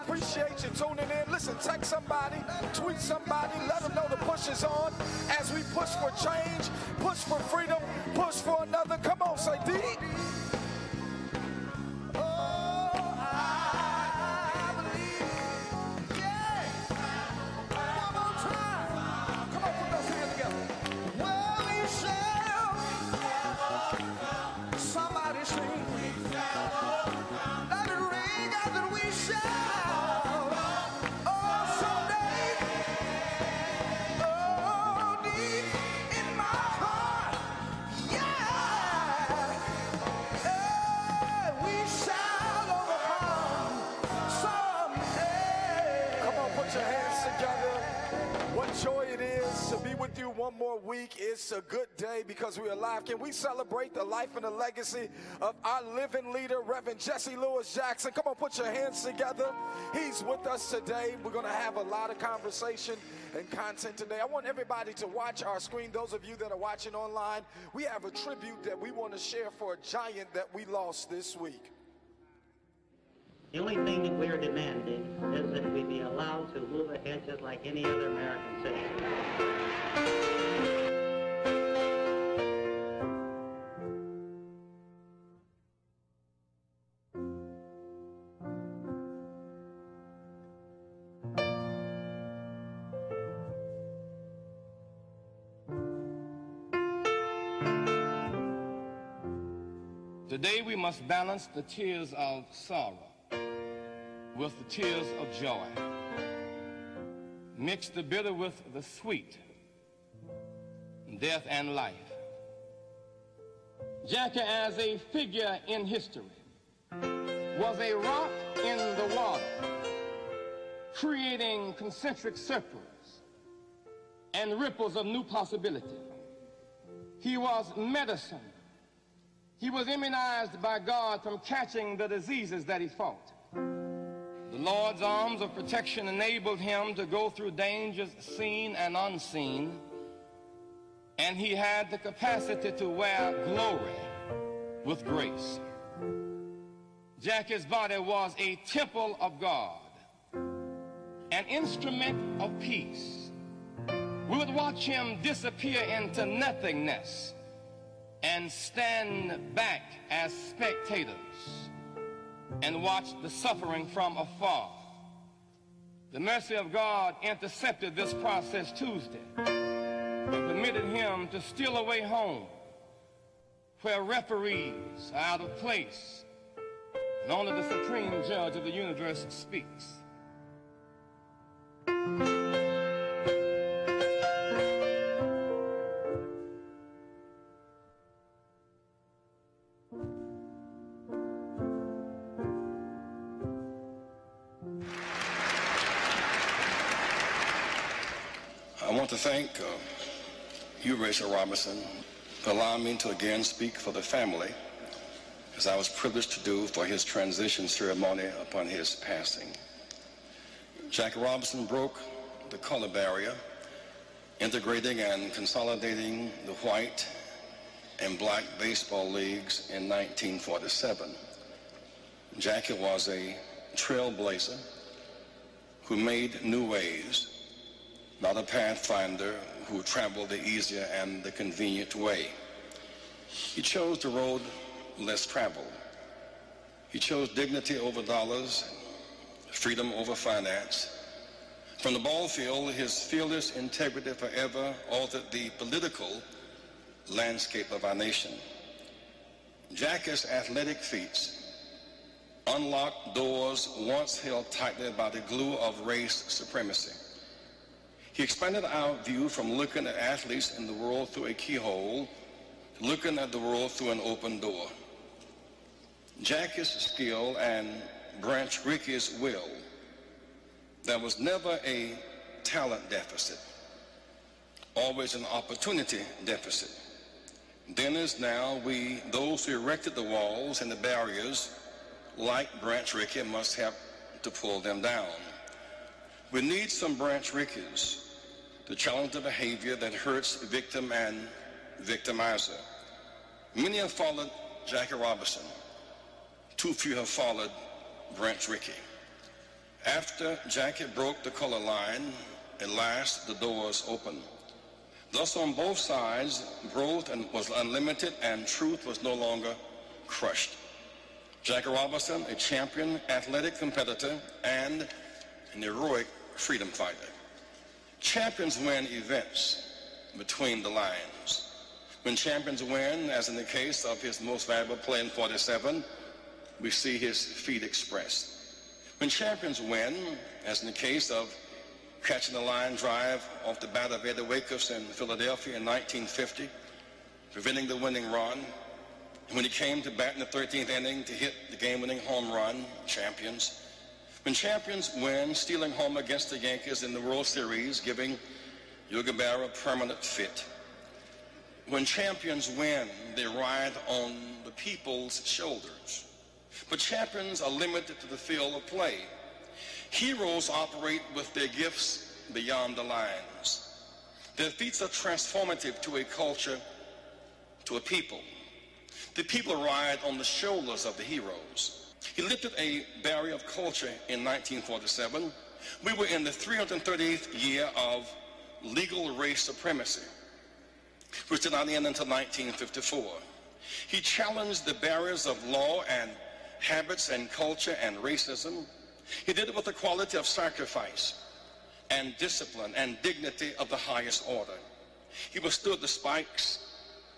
appreciate you tuning in. Listen, text somebody, tweet somebody, let them know the push is on as we push for change, push for freedom, push for another. Come on, say D. You one more week. It's a good day because we're alive. Can we celebrate the life and the legacy of our living leader, Reverend Jesse Lewis Jackson? Come on, put your hands together. He's with us today. We're going to have a lot of conversation and content today. I want everybody to watch our screen. Those of you that are watching online, we have a tribute that we want to share for a giant that we lost this week. The only thing that we're demanding is that we be allowed to move ahead just like any other American citizen. Today we must balance the tears of sorrow with the tears of joy. Mix the bitter with the sweet, death and life. Jackie, as a figure in history, was a rock in the water, creating concentric circles and ripples of new possibility. He was medicine. He was immunized by God from catching the diseases that he fought. The Lord's arms of protection enabled him to go through dangers seen and unseen, and he had the capacity to wear glory with grace. Jackie's body was a temple of God, an instrument of peace. We would watch him disappear into nothingness and stand back as spectators and watch the suffering from afar. The mercy of God intercepted this process Tuesday and permitted him to steal away home where referees are out of place and only the supreme judge of the universe speaks. I want to thank you, Rachel Robinson, for allowing me to again speak for the family, as I was privileged to do for his transition ceremony upon his passing. Jackie Robinson broke the color barrier, integrating and consolidating the white and black baseball leagues in 1947. Jackie was a trailblazer who made new ways, not a pathfinder who traveled the easier and the convenient way. He chose the road less traveled. He chose dignity over dollars, freedom over finance. From the ball field, his fearless integrity forever altered the political landscape of our nation. Jackie's athletic feats unlocked doors once held tightly by the glue of race supremacy. He expanded our view from looking at athletes in the world through a keyhole to looking at the world through an open door. Jackie's skill and Branch Rickey's will. There was never a talent deficit, always an opportunity deficit. Then as now, we, those who erected the walls and the barriers, like Branch Rickey, must help to pull them down. We need some Branch Rickeys to challenge the behavior that hurts victim and victimizer. Many have followed Jackie Robinson. Too few have followed Branch Rickey. After Jackie broke the color line, at last the doors opened. Thus on both sides, growth was unlimited and truth was no longer crushed. Jackie Robinson, a champion athletic competitor and an heroic freedom fighter. Champions win events between the lines. When champions win, as in the case of his most valuable play in 47, we see his feet expressed. When champions win, as in the case of catching the line drive off the bat of Eddie Wakers in Philadelphia in 1950, preventing the winning run, when he came to bat in the 13th inning to hit the game-winning home run, champions. When champions win, stealing home against the Yankees in the World Series, giving Yogi Berra a permanent fit. When champions win, they ride on the people's shoulders. But champions are limited to the field of play. Heroes operate with their gifts beyond the lines. Their feats are transformative to a culture, to a people. The people ride on the shoulders of the heroes. He lifted a barrier of culture in 1947. We were in the 338th year of legal race supremacy, which did not end until 1954. He challenged the barriers of law and habits and culture and racism. He did it with the quality of sacrifice and discipline and dignity of the highest order. He withstood the spikes,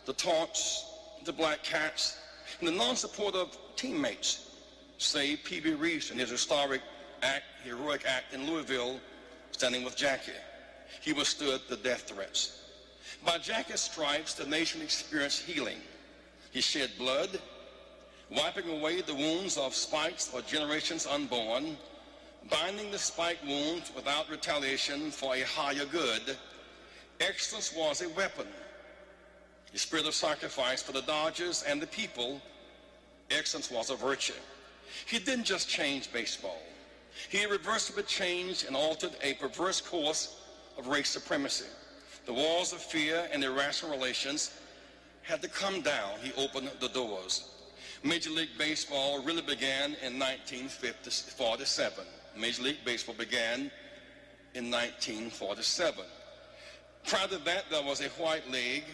the taunts, the black cats, and the non-support of teammates, say P.B. Reese in his heroic act in Louisville, standing with Jackie. He withstood the death threats. By Jackie's stripes, the nation experienced healing. He shed blood, wiping away the wounds of spikes for generations unborn, binding the spike wounds without retaliation for a higher good. Excellence was a weapon. The spirit of sacrifice for the Dodgers and the people, excellence was a virtue. He didn't just change baseball. He irreversibly changed and altered a perverse course of race supremacy. The walls of fear and irrational relations had to come down. He opened the doors. Major League Baseball really began in 1947. Major League Baseball began in 1947. Prior to that, there was a white league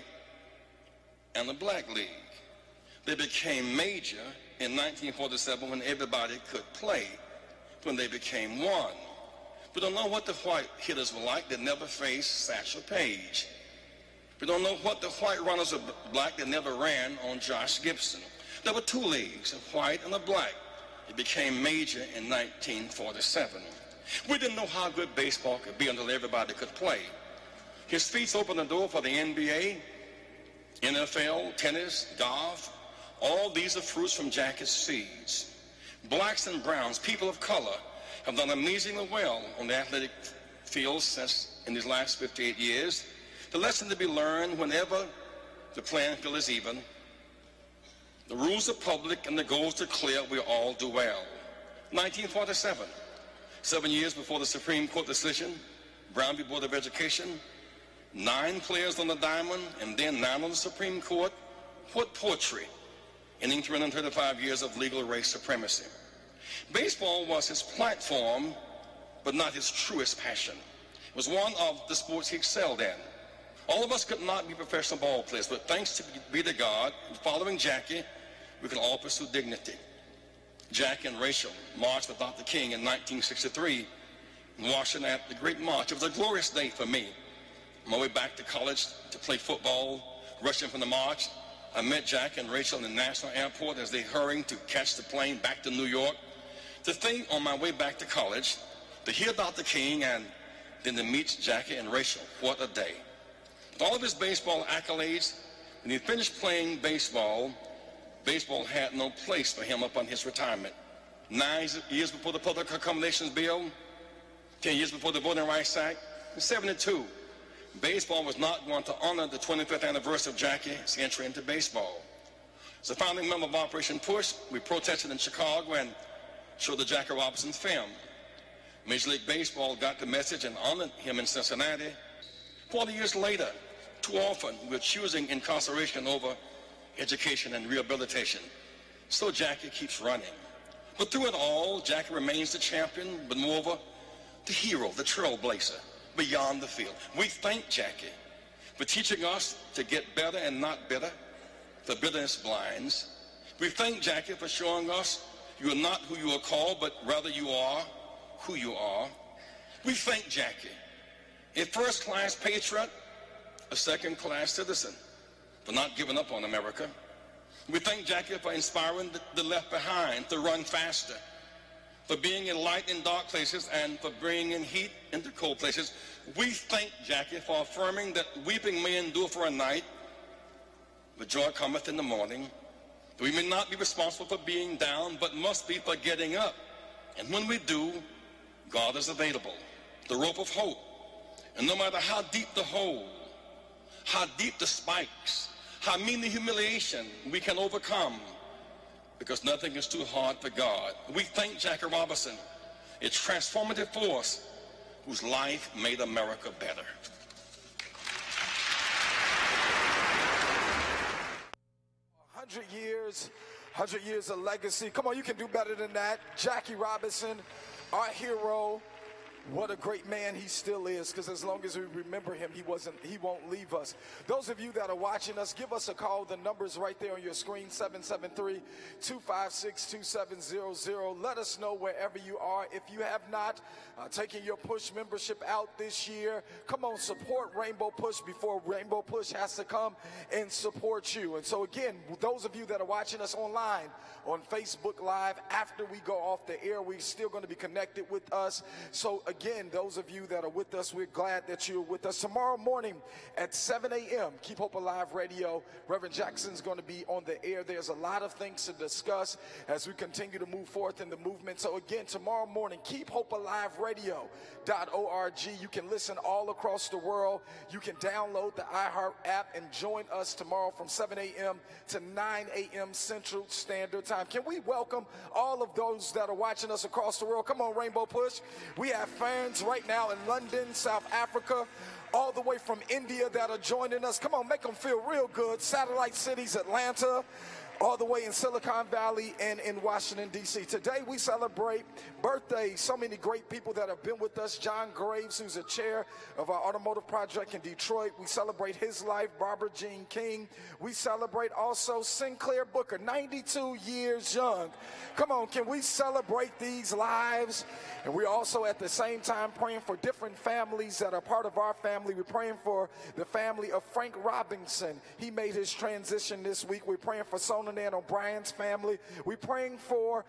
and a black league. They became major in 1947 when everybody could play, when they became one. We don't know what the white hitters were like. They never faced Satchel Paige. We don't know what the white runners were like. They never ran on Josh Gibson. There were two leagues, a white and a black. It became major in 1947. We didn't know how good baseball could be until everybody could play. His feats opened the door for the NBA, NFL, tennis, golf. All these are fruits from Jackie's seeds. Blacks and browns, people of color, have done amazingly well on the athletic field since in these last 58 years. The lesson to be learned: whenever the playing field is even, the rules are public and the goals are clear, we all do well. 1947, 7 years before the Supreme Court decision, Brown v. Board of Education, 9 players on the diamond and then 9 on the Supreme Court. What poetry, ending 335 years of legal race supremacy. Baseball was his platform, but not his truest passion. It was one of the sports he excelled in. All of us could not be professional ball players, but thanks be to God, following Jackie, we can all pursue dignity. Jackie and Rachel marched with Dr. King in 1963 in Washington at the Great March. It was a glorious day for me. On my way back to college to play football, rushing from the march, I met Jackie and Rachel in the National Airport as they hurrying to catch the plane back to New York. To think on my way back to college, to hear Dr. King and then to meet Jackie and Rachel. What a day. With all of his baseball accolades, when he finished playing baseball, baseball had no place for him upon his retirement. 9 years before the Public Accommodations Bill, 10 years before the Voting Rights Act, in 72, baseball was not going to honor the 25th anniversary of Jackie's entry into baseball. As a founding member of Operation Push, we protested in Chicago and showed the Jackie Robinson film. Major League Baseball got the message and honored him in Cincinnati. 40 years later, too often we're choosing incarceration over education and rehabilitation. So Jackie keeps running. But through it all, Jackie remains the champion, but moreover, the hero, the trailblazer, beyond the field. We thank Jackie for teaching us to get better and not bitter, for bitterness blinds. We thank Jackie for showing us you are not who you are called, but rather you are who you are. We thank Jackie, a first-class patriot, a second-class citizen, for not giving up on America. We thank Jackie for inspiring the left behind to run faster, for being a light in dark places and for bringing heat into cold places. We thank Jackie for affirming that weeping may endure for a night, but joy cometh in the morning. We may not be responsible for being down, but must be for getting up. And when we do, God is available, the rope of hope. And no matter how deep the hole, how deep the spikes, how mean the humiliation, we can overcome, because nothing is too hard for God. We thank Jackie Robinson, a transformative force whose life made America better. 100 years of legacy. Come on, you can do better than that. Jackie Robinson, our hero. What a great man he still is, because as long as we remember him, he won't leave us. Those of you that are watching us, give us a call. The number's right there on your screen, 773-256-2700. Let us know wherever you are. If you have not taken your Push membership out this year, come on, support Rainbow Push before Rainbow Push has to come and support you. And so again, those of you that are watching us online, on Facebook Live, after we go off the air, we're still going to be connected with us. So again, those of you that are with us, we're glad that you're with us. Tomorrow morning at 7 a.m., Keep Hope Alive Radio, Reverend Jackson's going to be on the air. There's a lot of things to discuss as we continue to move forth in the movement. So again, tomorrow morning, Keep Hope Alive Radio.org. You can listen all across the world. You can download the iHeart app and join us tomorrow from 7 a.m. to 9 a.m. Central Standard Time. Can we welcome all of those that are watching us across the world? Come on, Rainbow Push. We have fans right now in London, South Africa, all the way from India that are joining us. Come on, make them feel real good. Satellite cities, Atlanta, all the way in Silicon Valley and in Washington, D.C. Today we celebrate birthdays. So many great people that have been with us. John Graves, who's a chair of our automotive project in Detroit. We celebrate his life. Barbara Jean King. We celebrate also Sinclair Booker, 92 years young. Come on, can we celebrate these lives? And we're also at the same time praying for different families that are part of our family. We're praying for the family of Frank Robinson. He made his transition this week. We're praying for Sonan and O'Brien's family. We're praying for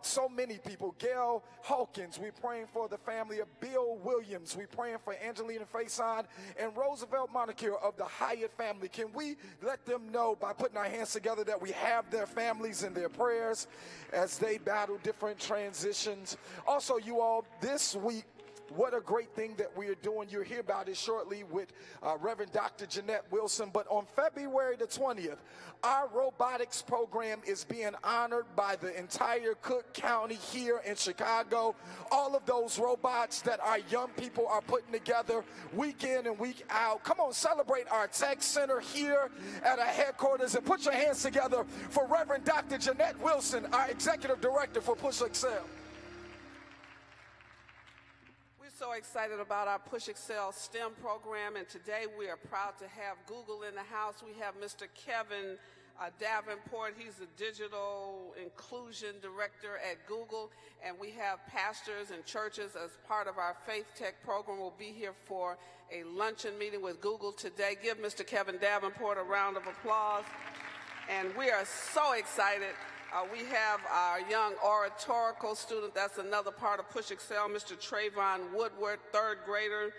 so many people. Gail Hawkins. We're praying for the family of Bill Williams. We're praying for Angelina Faison and Roosevelt Montefiore of the Hyatt family. Can we let them know by putting our hands together that we have their families in their prayers as they battle different transitions? Also, you all, this week, what a great thing that we are doing. You'll hear about it shortly with Reverend Dr. Jeanette Wilson. But on February the 20th, our robotics program is being honored by the entire Cook County here in Chicago. All of those robots that our young people are putting together week in and week out. Come on, celebrate our tech center here at our headquarters and put your hands together for Reverend Dr. Jeanette Wilson, our executive director for Push Excel. So excited about our Push Excel STEM program, and today we are proud to have Google in the house. We have Mr. Kevin Davenport. He's the Digital Inclusion Director at Google, and we have pastors and churches as part of our Faith Tech program. We'll be here for a luncheon meeting with Google today. Give Mr. Kevin Davenport a round of applause. And we are so excited. We have our young oratorical student. That's another part of Push Excel, Mr. Trayvon Woodward, third grader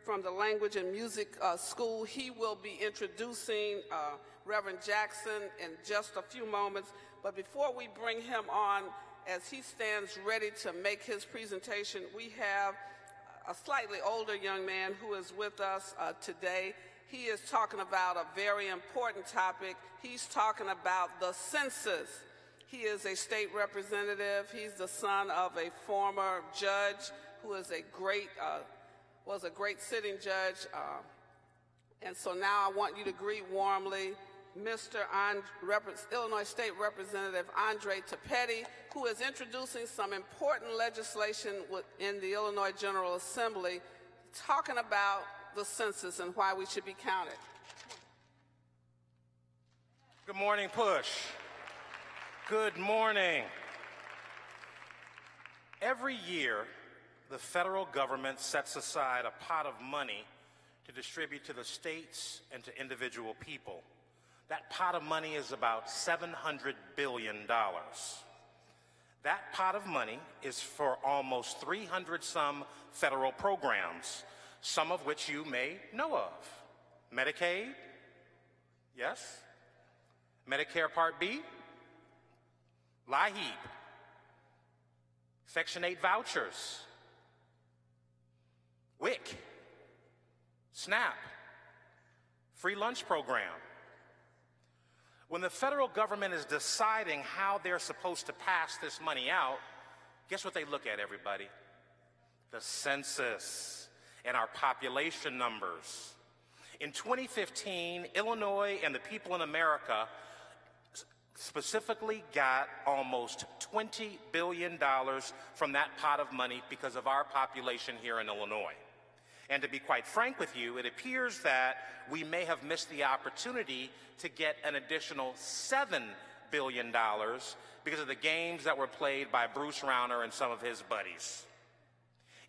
from the Language and Music School. He will be introducing Reverend Jackson in just a few moments. But before we bring him on, as he stands ready to make his presentation, we have a slightly older young man who is with us today. He is talking about a very important topic. He's talking about the census. He is a state representative. He's the son of a former judge who is was a great sitting judge. And so now I want you to greet warmly Illinois State Representative Andre Tapetti, who is introducing some important legislation in the Illinois General Assembly talking about the census and why we should be counted. Good morning, Push. Good morning. Every year, the federal government sets aside a pot of money to distribute to the states and to individual people. That pot of money is about $700 billion. That pot of money is for almost 300-some federal programs, some of which you may know of. Medicaid, yes. Medicare Part B, LIHEAP, Section 8 vouchers, WIC, SNAP, free lunch program. When the federal government is deciding how they're supposed to pass this money out, guess what they look at, everybody? The census and our population numbers. In 2015, Illinois and the people in America specifically got almost $20 billion from that pot of money because of our population here in Illinois. And to be quite frank with you, it appears that we may have missed the opportunity to get an additional $7 billion because of the games that were played by Bruce Rauner and some of his buddies.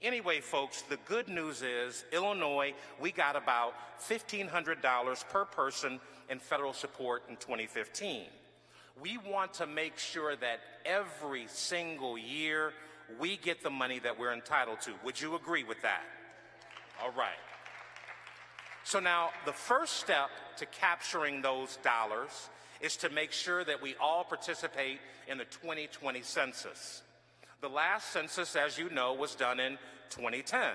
Anyway, folks, the good news is, Illinois, we got about $1,500 per person in federal support in 2015. We want to make sure that every single year we get the money that we're entitled to. Would you agree with that? All right. So now, the first step to capturing those dollars is to make sure that we all participate in the 2020 census. The last census, as you know, was done in 2010.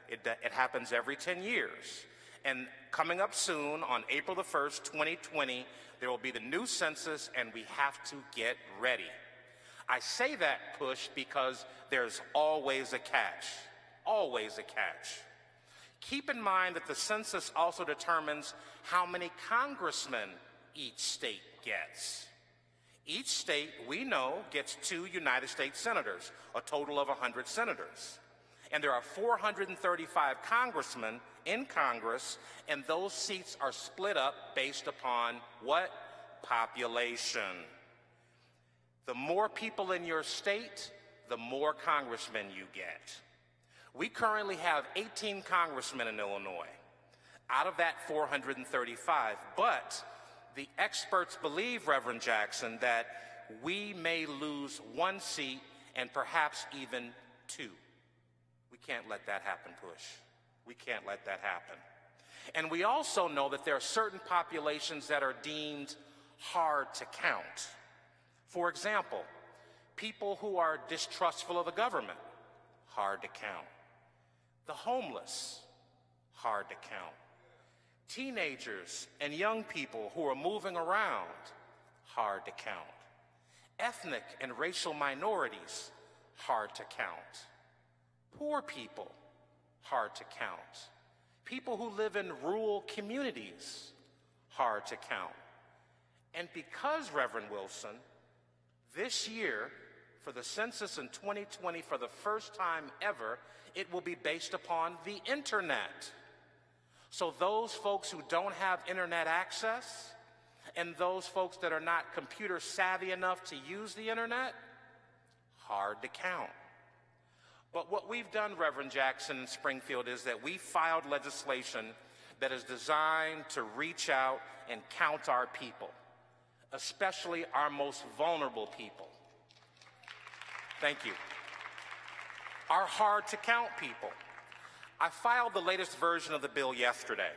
It happens every 10 years. And coming up soon, on April the 1st, 2020, there will be the new census, and we have to get ready. I say that, Push, because there's always a catch. Always a catch. Keep in mind that the census also determines how many congressmen each state gets. Each state, we know, gets 2 United States senators, a total of 100 senators. And there are 435 congressmen in Congress, and those seats are split up based upon what? Population. The more people in your state, the more congressmen you get. We currently have 18 congressmen in Illinois, out of that 435, but the experts believe, Reverend Jackson, that we may lose 1 seat and perhaps even 2. We can't let that happen, Push. We can't let that happen. And we also know that there are certain populations that are deemed hard to count. For example, people who are distrustful of the government, hard to count. The homeless, hard to count. Teenagers and young people who are moving around, hard to count. Ethnic and racial minorities, hard to count. Poor people, hard to count. People who live in rural communities, hard to count. And because, Reverend Wilson, this year, for the census in 2020, for the first time ever, it will be based upon the internet. So those folks who don't have internet access and those folks that are not computer savvy enough to use the internet, hard to count. But what we've done, Reverend Jackson in Springfield, is that we filed legislation that is designed to reach out and count our people, especially our most vulnerable people. Thank you. Our hard-to-count people. I filed the latest version of the bill yesterday,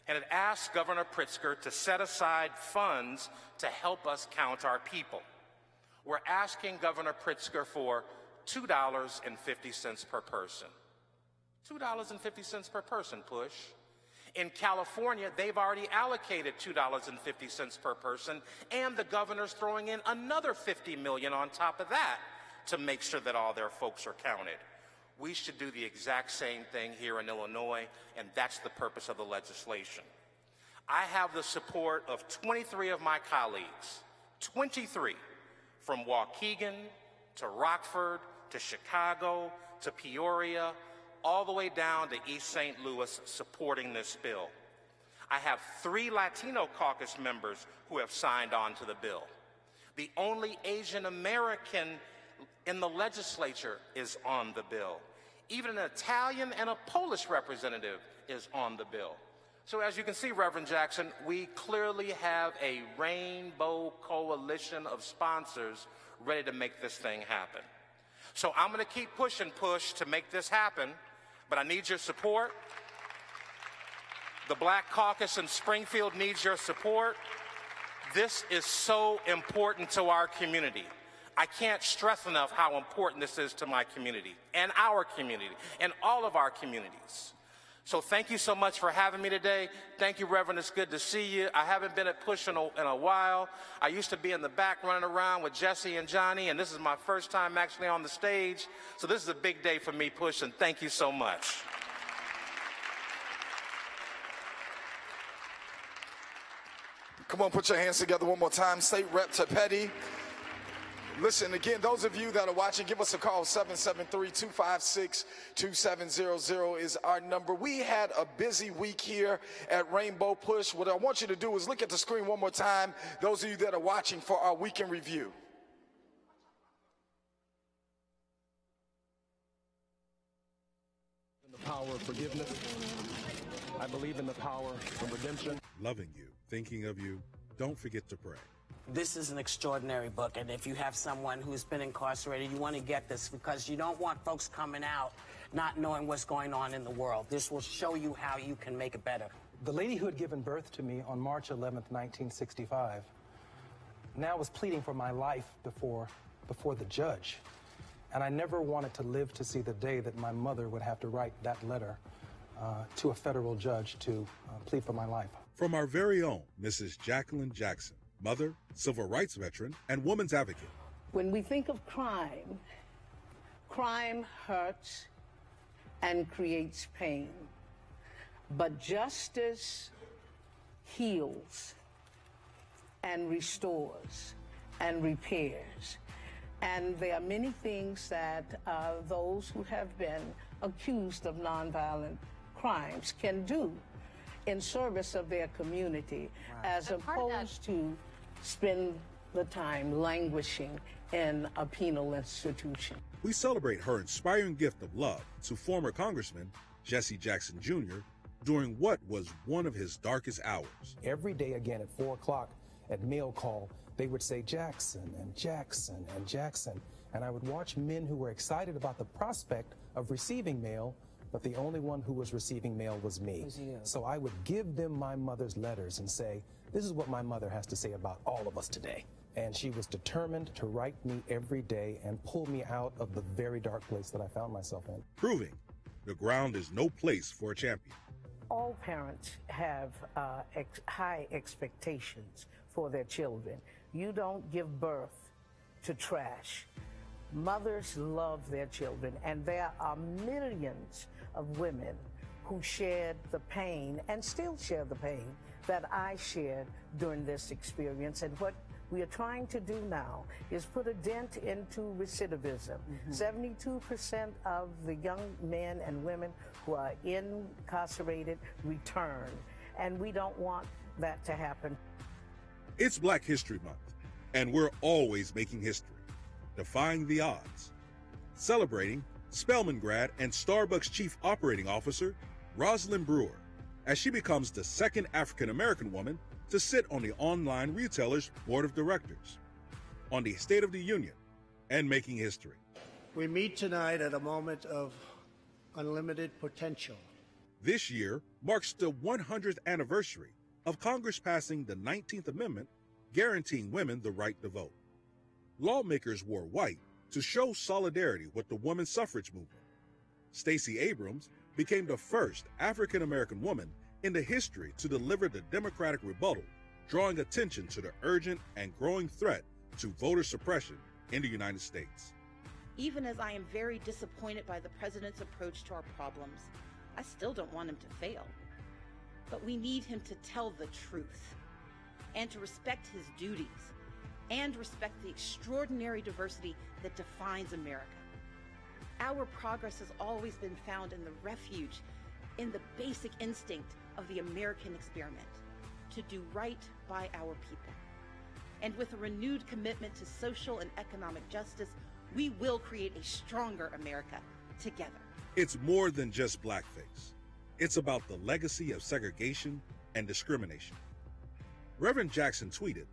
and it asked Governor Pritzker to set aside funds to help us count our people. We're asking Governor Pritzker for $2.50 per person. $2.50 per person, Push. In California, they've already allocated $2.50 per person, and the governor's throwing in another $50 million on top of that to make sure that all their folks are counted. We should do the exact same thing here in Illinois, and that's the purpose of the legislation. I have the support of 23 of my colleagues, 23, from Waukegan to Rockford to Chicago to Peoria, all the way down to East St. Louis supporting this bill. I have 3 Latino caucus members who have signed on to the bill. The only Asian American in the legislature is on the bill. Even an Italian and a Polish representative is on the bill. So as you can see, Reverend Jackson, we clearly have a rainbow coalition of sponsors ready to make this thing happen. So I'm going to keep pushing to make this happen, but I need your support. The Black Caucus in Springfield needs your support. This is so important to our community. I can't stress enough how important this is to my community and our community and all of our communities. So thank you so much for having me today. Thank you, Reverend. It's good to see you. I haven't been at Push in a while. I used to be in the back running around with Jesse and Johnny, and this is my first time actually on the stage. So this is a big day for me, Push, and thank you so much. Come on, put your hands together one more time. State Rep to Petty. Listen, again, those of you that are watching, give us a call. 773-256-2700 is our number. We had a busy week here at Rainbow Push. What I want you to do is look at the screen one more time, those of you that are watching, for our weekend review. In the power of forgiveness, I believe in the power of redemption. Loving you, thinking of you, don't forget to pray. This is an extraordinary book, and if you have someone who's been incarcerated, you want to get this because you don't want folks coming out not knowing what's going on in the world. This will show you how you can make it better. The lady who had given birth to me on March 11th, 1965, now was pleading for my life before the judge. And I never wanted to live to see the day that my mother would have to write that letter to a federal judge to plead for my life. From our very own Mrs. Jacqueline Jackson, mother, civil rights veteran, and woman's advocate. When we think of crime, crime hurts and creates pain. But justice heals and restores and repairs. And there are many things that those who have been accused of nonviolent crimes can do in service of their community, as opposed to spend the time languishing in a penal institution. We celebrate her inspiring gift of love to former Congressman Jesse Jackson Jr. during what was one of his darkest hours. Every day again at 4 o'clock at mail call, they would say Jackson and Jackson and Jackson. And I would watch men who were excited about the prospect of receiving mail, but the only one who was receiving mail was me. So I would give them my mother's letters and say, this is what my mother has to say about all of us today. And she was determined to write me every day and pull me out of the very dark place that I found myself in. Proving the ground is no place for a champion. All parents have high expectations for their children. You don't give birth to trash. Mothers love their children, and there are millions of women who shared the pain and still share the pain that I shared during this experience. And what we are trying to do now is put a dent into recidivism. 72% of the young men and women who are incarcerated return, and we don't want that to happen. It's Black History Month, and we're always making history, defying the odds, celebrating Spelman grad and Starbucks Chief Operating Officer Rosalind Brewer, as she becomes the second African-American woman to sit on the online retailer's board of directors, on the State of the Union, and making history. We meet tonight at a moment of unlimited potential. This year marks the 100th anniversary of Congress passing the 19th Amendment, guaranteeing women the right to vote. Lawmakers wore white to show solidarity with the women's suffrage movement. Stacey Abrams became the first African-American woman in the history to deliver the Democratic rebuttal, drawing attention to the urgent and growing threat to voter suppression in the United States. Even as I am very disappointed by the president's approach to our problems, I still don't want him to fail. but we need him to tell the truth and to respect his duties and respect the extraordinary diversity that defines America. Our progress has always been found in the refuge, in the basic instinct of the American experiment, to do right by our people. And with a renewed commitment to social and economic justice, we will create a stronger America together. It's more than just blackface. It's about the legacy of segregation and discrimination. Reverend Jackson tweeted,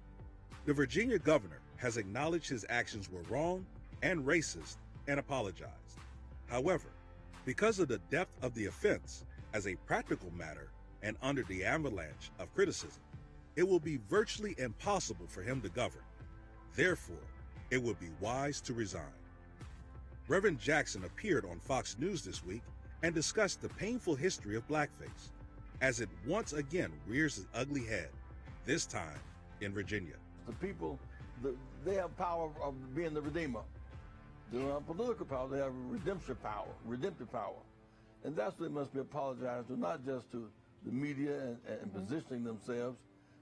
"The Virginia governor has acknowledged his actions were wrong and racist and apologized. However, because of the depth of the offense, as a practical matter and under the avalanche of criticism, it will be virtually impossible for him to govern. Therefore, it would be wise to resign." Reverend Jackson appeared on Fox News this week and discussed the painful history of blackface as it once again rears its ugly head, this time in Virginia. The people, they have power of being the redeemer. They don't have political power, they have redemptive power. And that's what must be apologized to, not just to the media and positioning themselves,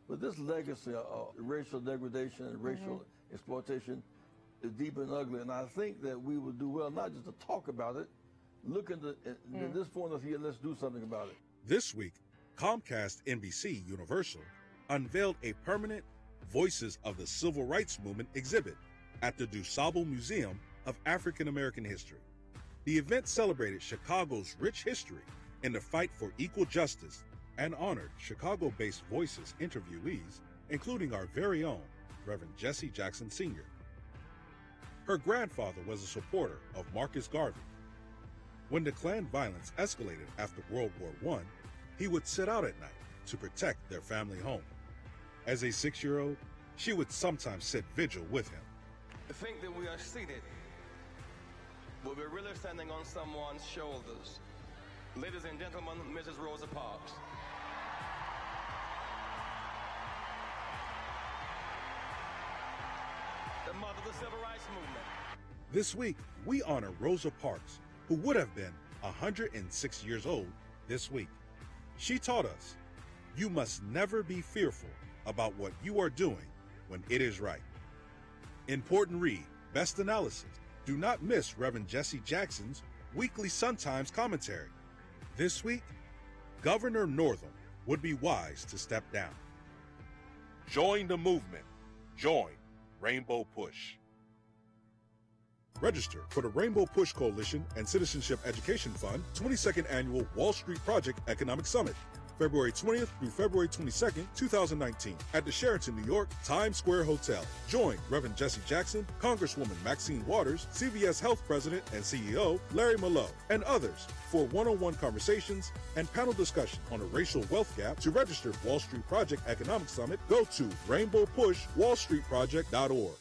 but this legacy of racial degradation and racial exploitation is deep and ugly. And I think that we would do well not just to talk about it, look into this point of view, let's do something about it. This week, Comcast NBC Universal unveiled a permanent Voices of the Civil Rights Movement exhibit at the DuSable Museum of African American History. The event celebrated Chicago's rich history in the fight for equal justice and honored Chicago-based Voices interviewees, including our very own Reverend Jesse Jackson Sr. Her grandfather was a supporter of Marcus Garvey. When the Klan violence escalated after World War I, he would sit out at night to protect their family home. As a 6-year-old, she would sometimes sit vigil with him. To think that we are seated, but we're really standing on someone's shoulders. Ladies and gentlemen, Mrs. Rosa Parks. The mother of the Civil Rights Movement. This week, we honor Rosa Parks, who would have been 106 years old this week. She taught us, you must never be fearful about what you are doing when it is right. Important read, best analysis. Do not miss Reverend Jesse Jackson's weekly Sun-Times commentary. This week, Governor Northam would be wise to step down. Join the movement. Join Rainbow Push. Register for the Rainbow Push Coalition and Citizenship Education Fund 22nd Annual Wall Street Project Economic Summit, February 20th through February 22nd, 2019, at the Sheraton, New York, Times Square Hotel. Join Reverend Jesse Jackson, Congresswoman Maxine Waters, CVS Health President and CEO Larry Mallow, and others for one-on-one conversations and panel discussion on the racial wealth gap. To register for Wall Street Project Economic Summit, go to rainbowpushwallstreetproject.org.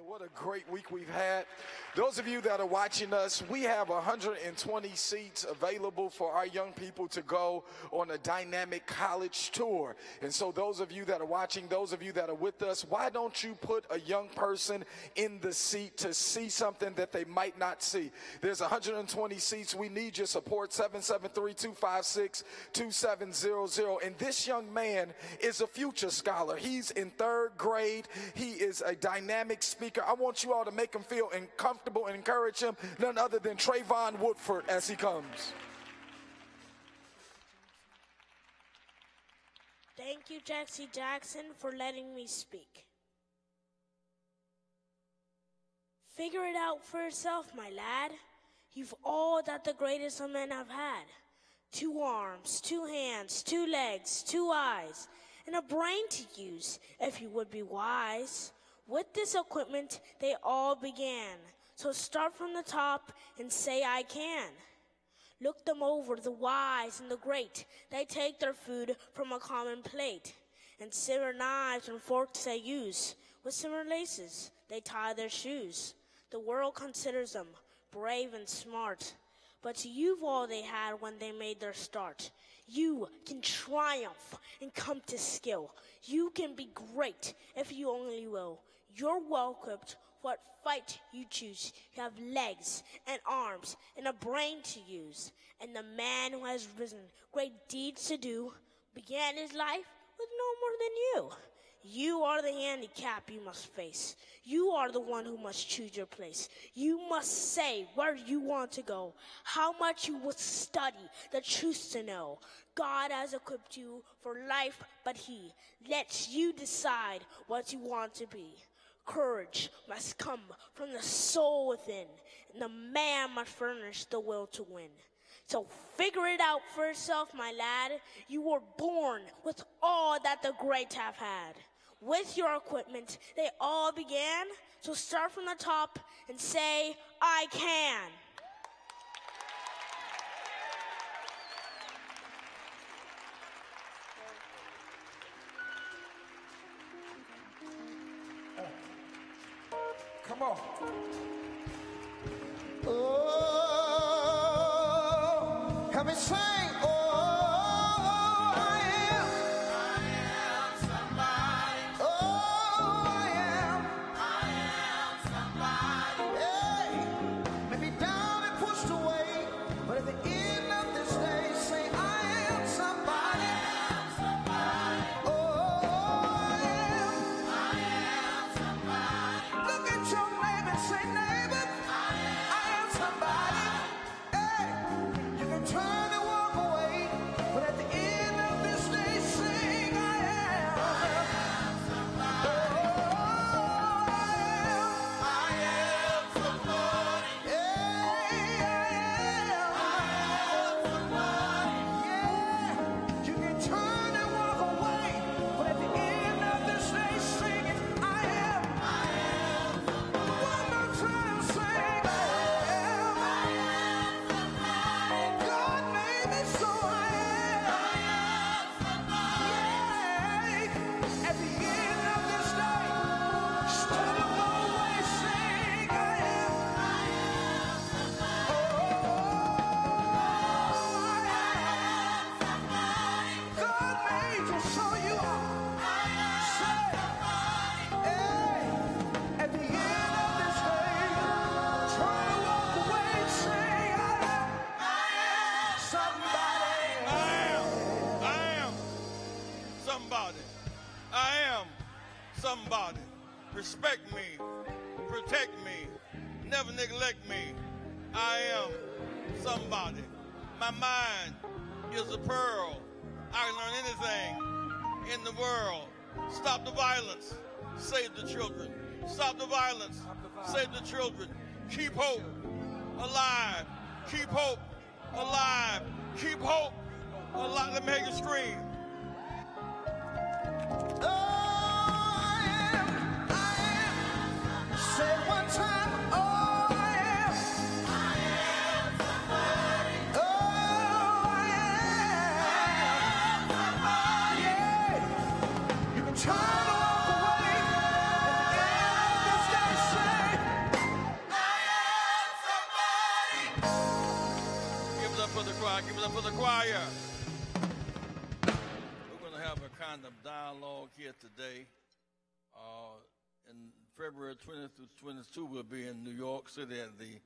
What a great week we've had. Those of you that are watching us, we have 120 seats available for our young people to go on a dynamic college tour. And so those of you that are watching, those of you that are with us, why don't you put a young person in the seat to see something that they might not see? There's 120 seats. We need your support, 773-256-2700. And this young man is a future scholar. He's in 3rd grade. He is a dynamic speaker. I want you all to make him feel comfortable and encourage him, none other than Trayvon Woodford as he comes. Thank you, Jesse Jackson, for letting me speak. Figure it out for yourself, my lad. You've all that the greatest of men have had. 2 arms, 2 hands, 2 legs, 2 eyes, and a brain to use if you would be wise. With this equipment, they all began. So start from the top and say, I can. Look them over, the wise and the great. They take their food from a common plate. And similar knives and forks they use. With similar laces, they tie their shoes. The world considers them brave and smart. But you've all they had when they made their start. You can triumph and come to skill. You can be great if you only will. You're well equipped what fight you choose. You have legs and arms and a brain to use. And the man who has risen, great deeds to do, began his life with no more than you. You are the handicap you must face. You are the one who must choose your place. You must say where you want to go, how much you would study, the truth to know. God has equipped you for life, but he lets you decide what you want to be. Courage must come from the soul within, and the man must furnish the will to win. So figure it out for yourself, my lad. You were born with all that the great have had. With your equipment, they all began. So start from the top and say, I can. Come on. Oh, help me sing. Somebody. Respect me. Protect me. Never neglect me. I am somebody. My mind is a pearl. I can learn anything in the world. Stop the violence. Save the children. Stop the violence. Save the children. Keep hope alive. Keep hope alive. Keep hope alive. Let me hear you scream. Say it one time. Oh, I am. Somebody. Oh, I am. Somebody. Yeah. You can try to walk away. At the end of this day, say, I am somebody. Give it up for the choir. Give it up for the choir. We're going to have a kind of dialogue here today. In February 20th through 22, we'll be in New York City at the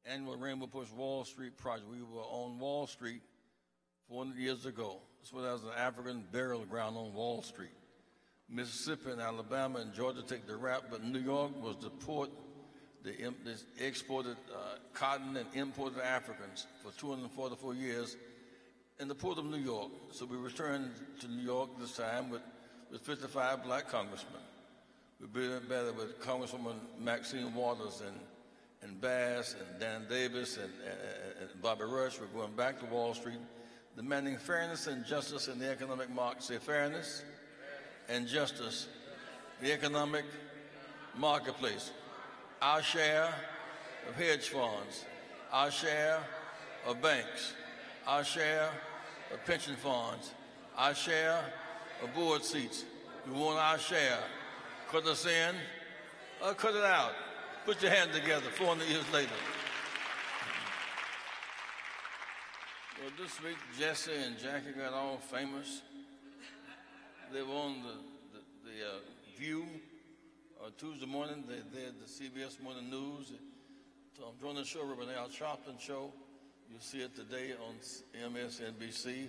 annual Rainbow Push Wall Street project. We were on Wall Street 400 years ago. This was an African burial ground on Wall Street. Mississippi and Alabama and Georgia take the rap, but New York was the port that exported cotton and imported Africans for 244 years in the port of New York. So we returned to New York this time with 55 black congressmen. We've been better with Congresswoman Maxine Waters and Bass and Dan Davis and Bobby Rush. We're going back to Wall Street, demanding fairness and justice in the economic market. Say fairness and justice, the economic marketplace. Our share of hedge funds, our share of banks, our share of pension funds, our share of board seats. We want our share. Cut us in or cut it out. Put your hand together 400 years later. Well, this week, Jesse and Jackie got all famous. They were on the View Tuesday morning, they did the CBS Morning News. So I'm joining the show, Untitled Chapter show. You'll see it today on MSNBC,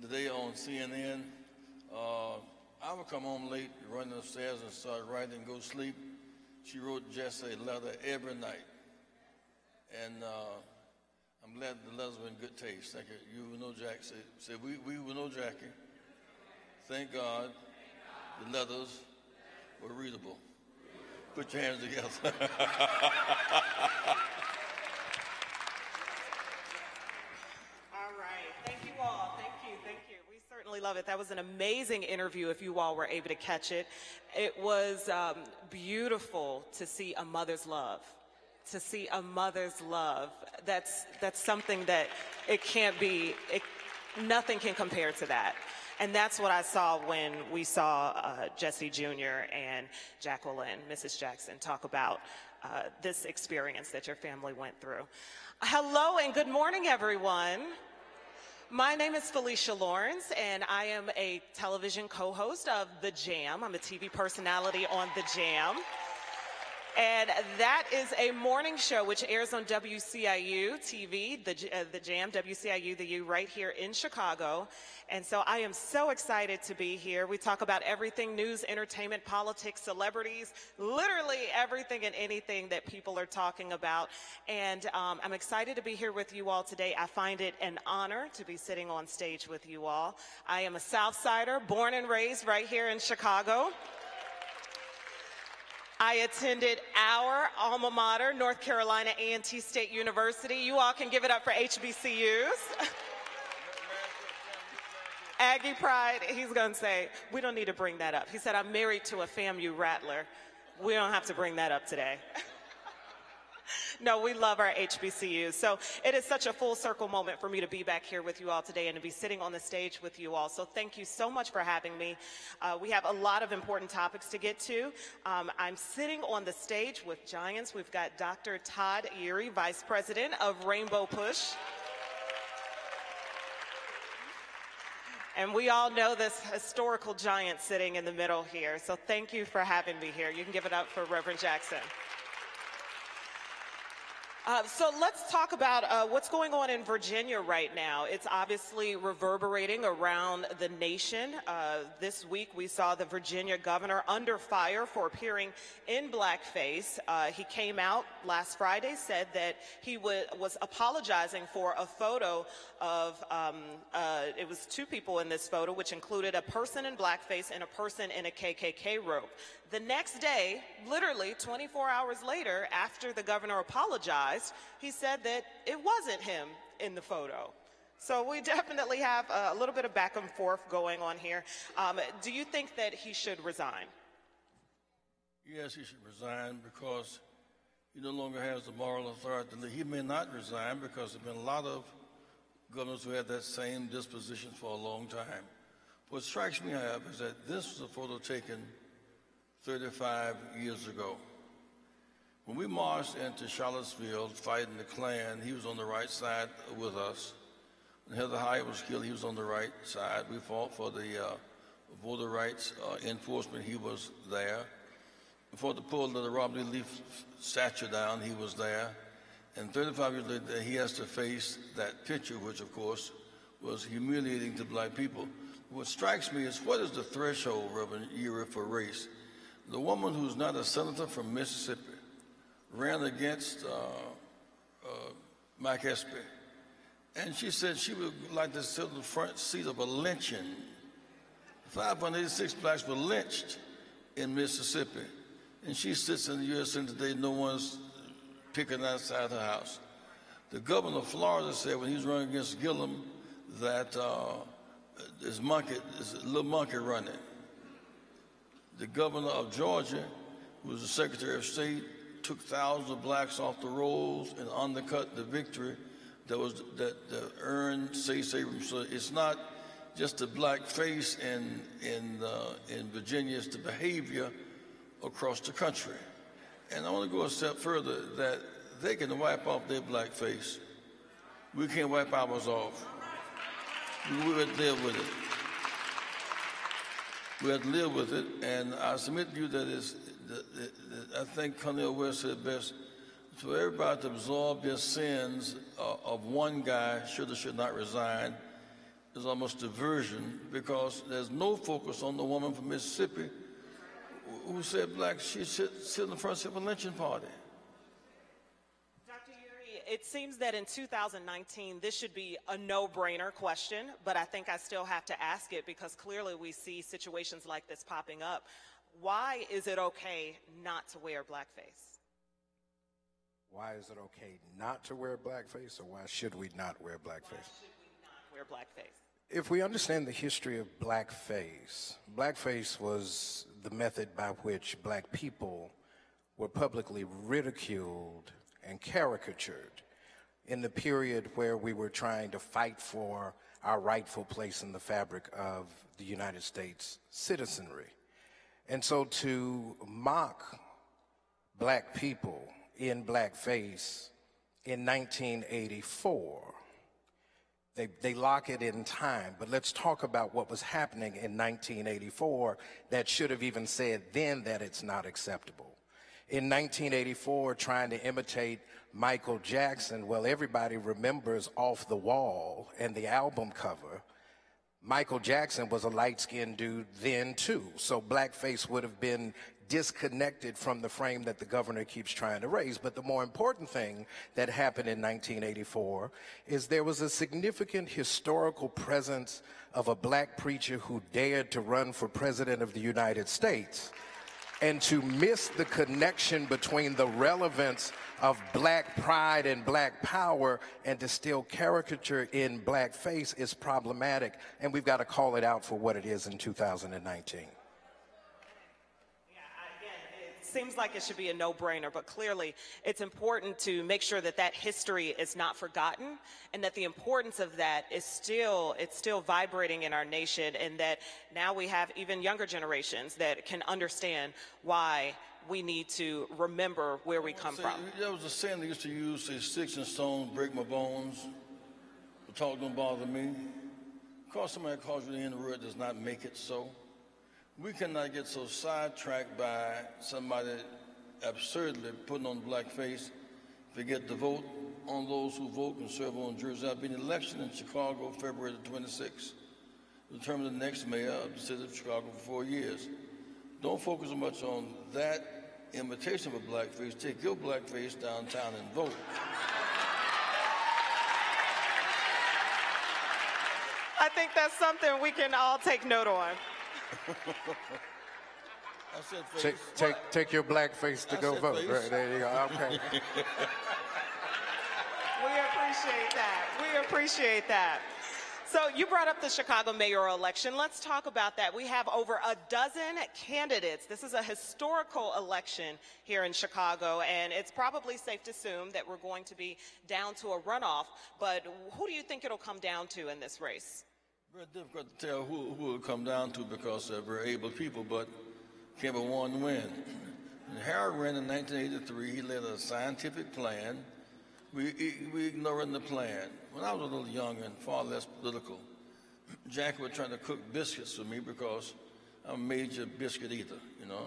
today on CNN. I would come home late, run upstairs and start writing and go sleep. She wrote Jess a letter every night. And I'm glad the letters were in good taste. Thank you. You will know Jack. Say we will know Jackie. Thank God the letters were readable. Put your hands together. Love it. That was an amazing interview if you all were able to catch it. It was beautiful to see a mother's love. To see a mother's love. That's something that it can't be, nothing can compare to that. And that's what I saw when we saw Jesse Jr. and Jacqueline, Mrs. Jackson, talk about this experience that your family went through. Hello and good morning, everyone. My name is Felicia Lawrence, and I am a television co-host of The Jam. I'm a TV personality on The Jam. And that is a morning show which airs on WCIU TV, the Jam, WCIU, the U, right here in Chicago. And so I am so excited to be here. We talk about everything, news, entertainment, politics, celebrities, literally everything and anything that people are talking about. And I'm excited to be here with you all today. I find it an honor to be sitting on stage with you all. I am a South Sider, born and raised right here in Chicago. I attended our alma mater, North Carolina A&T State University. You all can give it up for HBCUs. Aggie Pride, he's going to say, we don't need to bring that up. He said, I'm married to a FAMU Rattler. We don't have to bring that up today. No, we love our HBCUs. So it is such a full circle moment for me to be back here with you all today and to be sitting on the stage with you all. So thank you so much for having me. We have a lot of important topics to get to. I'm sitting on the stage with giants. We've got Dr. Todd Erie, Vice President of Rainbow Push. And we all know this historical giant sitting in the middle here. So thank you for having me here. You can give it up for Reverend Jackson. So let's talk about what's going on in Virginia right now. It's obviously reverberating around the nation. This week we saw the Virginia governor under fire for appearing in blackface. He came out last Friday, said that he was apologizing for a photo of, it was two people in this photo, which included a person in blackface and a person in a KKK robe. The next day, literally 24 hours later, after the governor apologized, he said that it wasn't him in the photo. So we definitely have a little bit of back and forth going on here. Do you think that he should resign? Yes, he should resign because he no longer has the moral authority. He may not resign because there have been a lot of governors who had that same disposition for a long time. What strikes me, however, is that this was a photo taken 35 years ago. When we marched into Charlottesville fighting the Klan, he was on the right side with us. When Heather Heyer was killed, he was on the right side. We fought for the voter rights enforcement, he was there. Before the pull of the Robert E. Lee statue down, he was there. And 35 years later, he has to face that picture, which of course was humiliating to black people. What strikes me is, what is the threshold, Reverend Erie, for race? The woman who's not a senator from Mississippi ran against Mike Espy, and she said she would like to sit in the front seat of a lynching. 586 blacks were lynched in Mississippi, and she sits in the U.S. Senate today. No one's picking outside her house. The governor of Florida said when he was running against Gillum that this a little monkey running. The governor of Georgia, who was the Secretary of State, took thousands of blacks off the rolls and undercut the victory that earned Stacey Abrams. So it's not just the black face in Virginia; it's the behavior across the country. And I want to go a step further: that they can wipe off their black face. We can't wipe ours off. We would live with it. We have to live with it, and I submit to you that it's I think Cornel West said best, for everybody to absorb their sins of one guy should or should not resign is almost diversion, because there's no focus on the woman from Mississippi who said she should sit in the front seat of a lynching party. Dr. Uri, it seems that in 2019, this should be a no-brainer question, but I think I still have to ask it because clearly we see situations like this popping up. Why is it okay not to wear blackface? Why is it okay not to wear blackface, or why should we not wear blackface? Why should we not wear blackface? If we understand the history of blackface, blackface was the method by which black people were publicly ridiculed and caricatured in the period where we were trying to fight for our rightful place in the fabric of the United States citizenry. And so to mock black people in blackface in 1984, they lock it in time, but let's talk about what was happening in 1984 that should have even said then that it's not acceptable. In 1984, trying to imitate Michael Jackson, well, everybody remembers Off the Wall and the album cover. Michael Jackson was a light-skinned dude then too, so blackface would have been disconnected from the frame that the governor keeps trying to raise. But the more important thing that happened in 1984 is there was a significant historical presence of a black preacher who dared to run for president of the United States. And to miss the connection between the relevance of black pride and black power and to still caricature in blackface is problematic, and we've got to call it out for what it is in 2019. Seems like it should be a no-brainer, but clearly it's important to make sure that that history is not forgotten and that the importance of that is still vibrating in our nation, and that now we have even younger generations that can understand why we need to remember where we come from. There was a saying they used to use, say, sticks and stones break my bones, but talk don't bother me. Because somebody calls you the N-word does not make it so. We cannot get so sidetracked by somebody absurdly putting on blackface, forget to vote on those who vote and serve on juries. There'll be an election in Chicago, February the 26th, to determine the next mayor of the city of Chicago for 4 years. Don't focus so much on that imitation of a blackface. Take your blackface downtown and vote. I think that's something we can all take note on. I said face. Take your blackface to go vote. Right, there you go. Okay. We appreciate that. We appreciate that. So you brought up the Chicago mayoral election. Let's talk about that. We have over a dozen candidates. This is a historical election here in Chicago, and it's probably safe to assume that we're going to be down to a runoff. But who do you think it'll come down to in this race? Very difficult to tell who it will come down to because they're very able people, but can't be one to win. When Harold ran in 1983, he led a scientific plan. We ignoring the plan. When I was a little younger and far less political, Jackie was trying to cook biscuits for me because I'm a major biscuit eater, you know.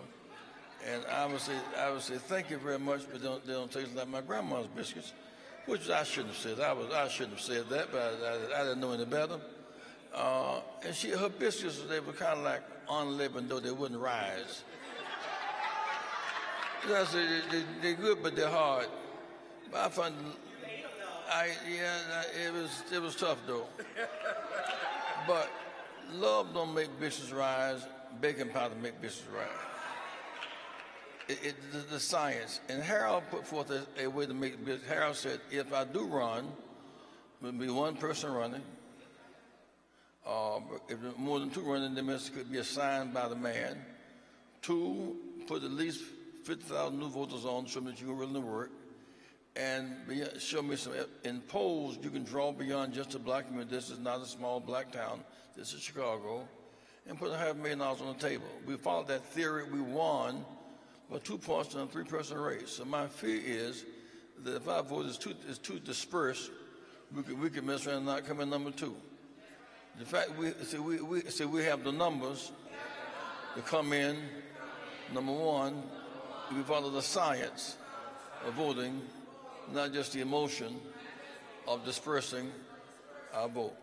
And I would say, thank you very much, but they don't taste like my grandma's biscuits, which I shouldn't have said. I shouldn't have said that, but I didn't know any better. And her biscuits, they were kind of like unleavened, though they wouldn't rise. They're good, but they're hard. But I found, it was tough though. But love don't make biscuits rise. Baking powder make biscuits rise. The science. And Harold put forth a way to make biscuits. Harold said, if I do run, there'll be one person running. If there's more than two running, then it could be assigned by the man. 2, put at least 50,000 new voters on to show me that you can really work. And show me some, in polls, you can draw beyond just a black community. This is not a small black town. This is Chicago. And put $500,000 on the table. We followed that theory. We won by 2 points in a 3-person race. So my fear is that if our vote is too dispersed, we could mess around and not come in number 2. The fact we have the numbers to come in number 1, we follow the science of voting, not just the emotion of dispersing our vote.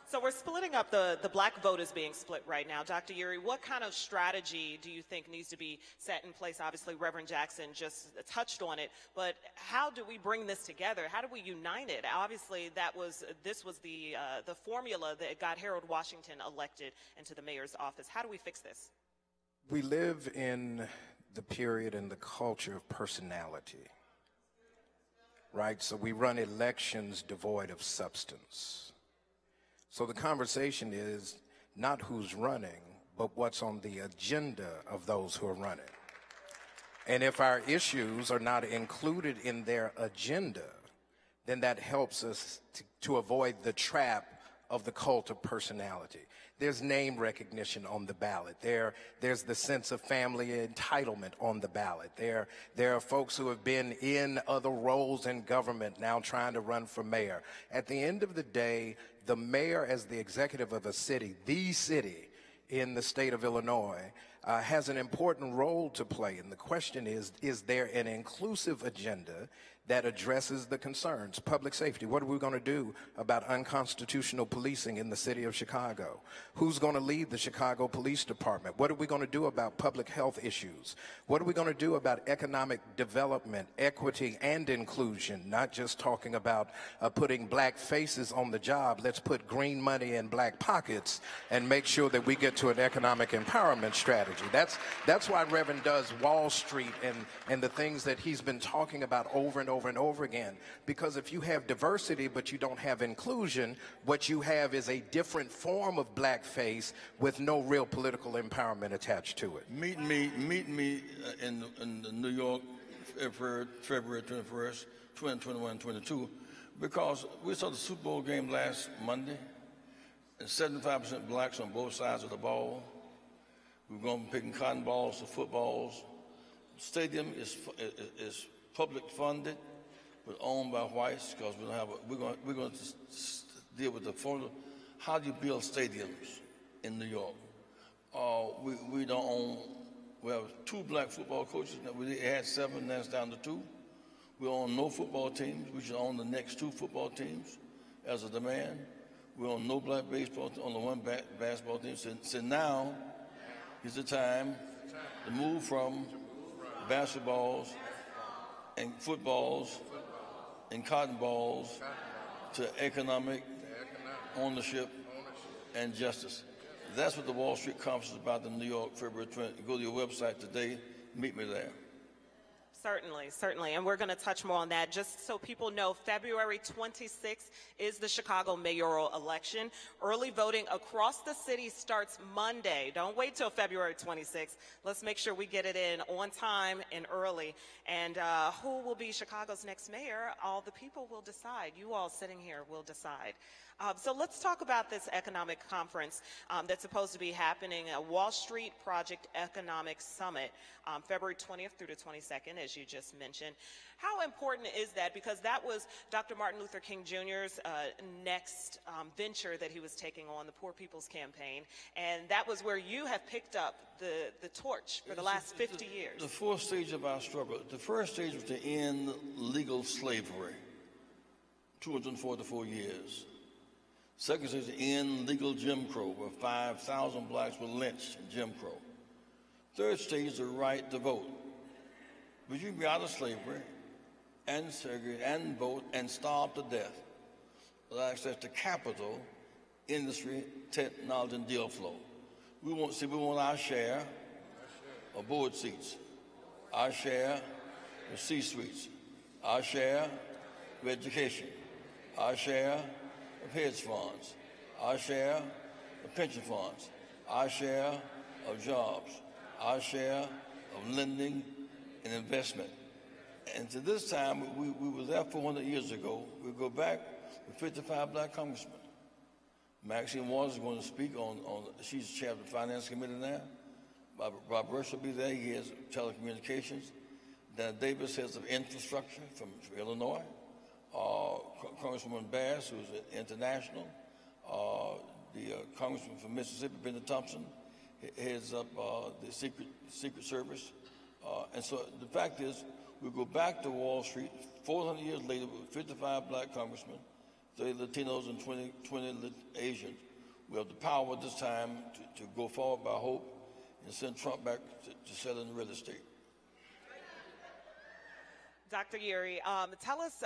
So we're splitting up, the black vote is being split right now. Dr. Uri, what kind of strategy do you think needs to be set in place? Obviously, Reverend Jackson just touched on it, but how do we bring this together? How do we unite it? Obviously, this was the formula that got Harold Washington elected into the mayor's office. How do we fix this? We live in the period and the culture of personality, right? So we run elections devoid of substance. So the conversation is not who's running, but what's on the agenda of those who are running. And if our issues are not included in their agenda, then that helps us to avoid the trap of the cult of personality. There's name recognition on the ballot. There's the sense of family entitlement on the ballot. There are folks who have been in other roles in government now trying to run for mayor. At the end of the day, the mayor, as the executive of a city, the city in the state of Illinois, has an important role to play. And the question is there an inclusive agenda that addresses the concerns? Public safety, what are we going to do about unconstitutional policing in the city of Chicago? Who's going to lead the Chicago Police Department? What are we going to do about public health issues? What are we going to do about economic development, equity, and inclusion? Not just talking about putting black faces on the job. Let's put green money in black pockets and make sure that we get to an economic empowerment strategy. That's why Reverend does Wall Street and the things that he's been talking about over and over again. Because if you have diversity but you don't have inclusion, what you have is a different form of blackface with no real political empowerment attached to it. Meet me in New York, February 21st, 2021, 22, because we saw the Super Bowl game last Monday, and 75% blacks on both sides of the ball. We're going to be picking cotton balls to footballs. The stadium is public funded, but owned by whites, because we're going to deal with the formula. How do you build stadiums in New York? We don't own. We have 2 black football coaches. We had 7, now it's down to 2. We own no football teams. We should own the next 2 football teams as a demand. We own no black baseball team, only 1 basketball team. So now is the time to move from basketballs and footballs and cotton balls to economic ownership and justice. That's what the Wall Street Conference is about in New York, February 20. Go to your website today, meet me there. Certainly, and we're going to touch more on that. Just so people know, February 26th is the Chicago mayoral election. Early voting across the city starts Monday. Don't wait till February 26th. Let's make sure we get it in on time and early. And who will be Chicago's next mayor? All the people will decide. You all sitting here will decide. So let's talk about this economic conference that's supposed to be happening, a Wall Street Project Economic Summit, February 20th through the 22nd, as you just mentioned. How important is that? Because that was Dr. Martin Luther King Jr.'s next venture that he was taking on, the Poor People's Campaign, and that was where you have picked up the torch for the last 50 years. The 4th stage of our struggle. The first stage was to end legal slavery, 244 years. Second stage, to end legal Jim Crow, where 5,000 blacks were lynched in Jim Crow. Third stage, the right to vote. But you can be out of slavery and segregate and vote and starve to death without access to capital, industry, technology, and deal flow. We want our share of board seats, our share of C-suites, our share of education, our share of hedge funds, our share of pension funds, our share of jobs, our share of lending and investment. And to this time, we were there 400 years ago. We go back with 55 black congressmen. Maxine Waters is going to speak on she's chair of the Finance Committee now. Bob Rush will be there. He has telecommunications. Dan Davis heads of infrastructure from Illinois. Congresswoman Bass, who's international. The Congressman from Mississippi, Benny Thompson, heads up the Secret Service And so the fact is, we go back to Wall Street 400 years later with 55 black congressmen, 30 Latinos and 20 Asians. We have the power this time to go forward by hope and send Trump back to sell in real estate. Dr. Yeary, tell us,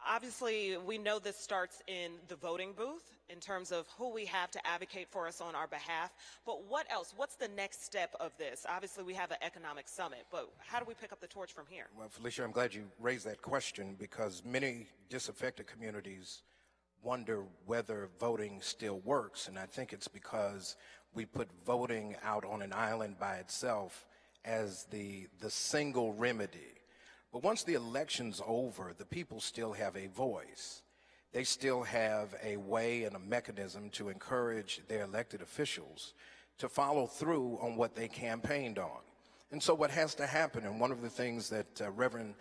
obviously we know this starts in the voting booth in terms of who we have to advocate for us on our behalf, but what else? What's the next step of this? Obviously we have an economic summit, but how do we pick up the torch from here? Well, Felicia, I'm glad you raised that question because many disaffected communities wonder whether voting still works, and I think it's because we put voting out on an island by itself as the single remedy. But once the election's over, the people still have a voice. They still have a way and a mechanism to encourage their elected officials to follow through on what they campaigned on. And so what has to happen, and one of the things that Reverend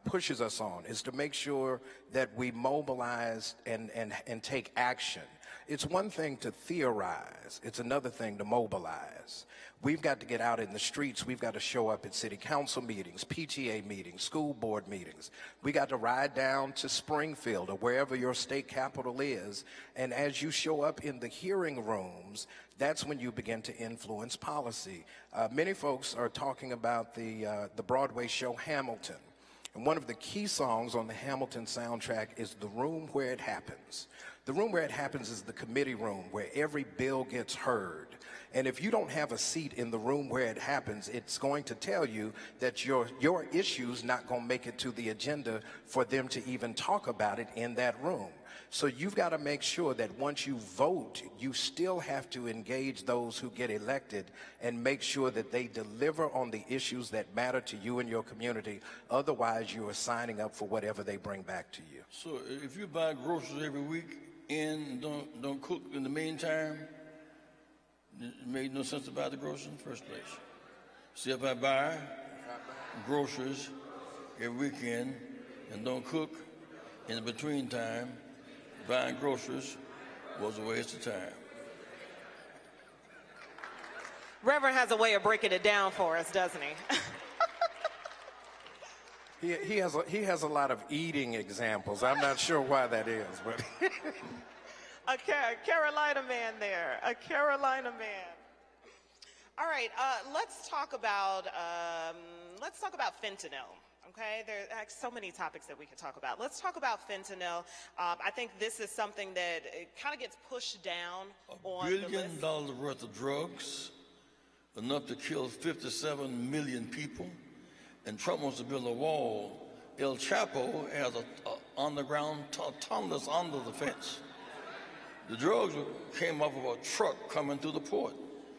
pushes us on, is to make sure that we mobilize and take action. It's one thing to theorize. It's another thing to mobilize. We've got to get out in the streets. We've got to show up at city council meetings, PTA meetings, school board meetings. We got to ride down to Springfield or wherever your state capital is. And as you show up in the hearing rooms, that's when you begin to influence policy. Many folks are talking about the Broadway show Hamilton. And one of the key songs on the Hamilton soundtrack is The Room Where It Happens. The room where it happens is the committee room where every bill gets heard. And if you don't have a seat in the room where it happens, it's going to tell you that your issue's not going to make it to the agenda for them to even talk about it in that room. So you've got to make sure that once you vote, you still have to engage those who get elected and make sure that they deliver on the issues that matter to you and your community. Otherwise, you are signing up for whatever they bring back to you. So if you buy groceries every week and don't cook in the meantime, it made no sense to buy the groceries in the first place. See, if I buy groceries every weekend and don't cook in the between time, buying groceries was a waste of time. Reverend has a way of breaking it down for us, doesn't he? He has a lot of eating examples. I'm not sure why that is, but A Carolina man there, a Carolina man. All right, let's talk about fentanyl. Okay, there are so many topics that we could talk about. Let's talk about fentanyl. I think this is something that kind of gets pushed down on the list. $1 billion worth of drugs, enough to kill 57 million people, and Trump wants to build a wall. El Chapo has an underground tunnels under the fence. The drugs came off of a truck coming through the port.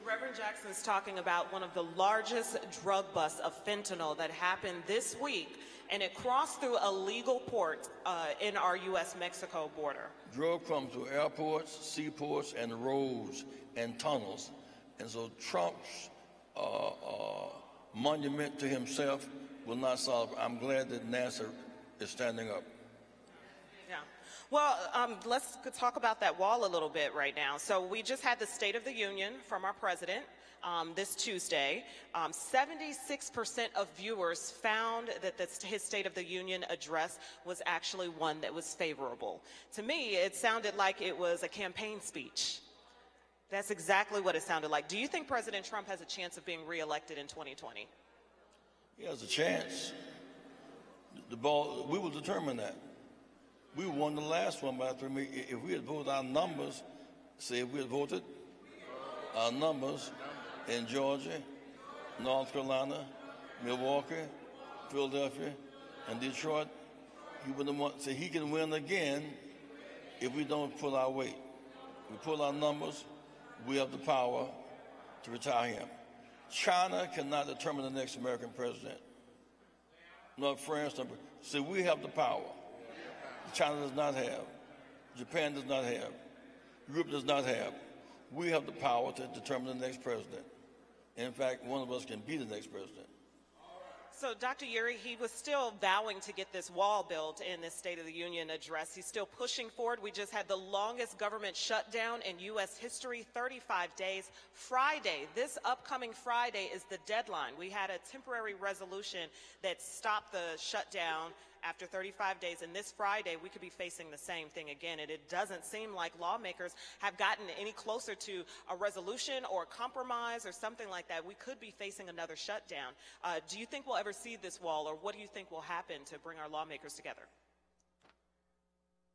Reverend Jackson's talking about one of the largest drug busts of fentanyl that happened this week, and it crossed through a legal port in our U.S.-Mexico border. Drug comes through airports, seaports, and roads and tunnels. And so Trump's monument to himself will not solve. I'm glad that NASA is standing up. Yeah. Well, let's talk about that wall a little bit right now. So we just had the State of the Union from our president this Tuesday. 76% of viewers found that his State of the Union address was actually one that was favorable. To me, it sounded like it was a campaign speech. That's exactly what it sounded like. Do you think President Trump has a chance of being reelected in 2020? He has a chance. We will determine that. We won the last one by 3 million. If we had voted our numbers, say if we had voted our numbers in Georgia, North Carolina, Milwaukee, Philadelphia, and Detroit, he would have won. So he can win again if we don't pull our weight. We pull our numbers, we have the power to retire him. China cannot determine the next American president. Not France. So we have the power. China does not have. Japan does not have. Europe does not have. We have the power to determine the next president. In fact, one of us can be the next president. So Dr. Uri, he was still vowing to get this wall built in this State of the Union address. He's still pushing forward. We just had the longest government shutdown in U.S. history, 35 days. Friday, this upcoming Friday, is the deadline. We had a temporary resolution that stopped the shutdown after 35 days, and this Friday we could be facing the same thing again, and it doesn't seem like lawmakers have gotten any closer to a resolution or a compromise or something like that. We could be facing another shutdown. Do you think we'll ever see this wall, or what do you think will happen to bring our lawmakers together?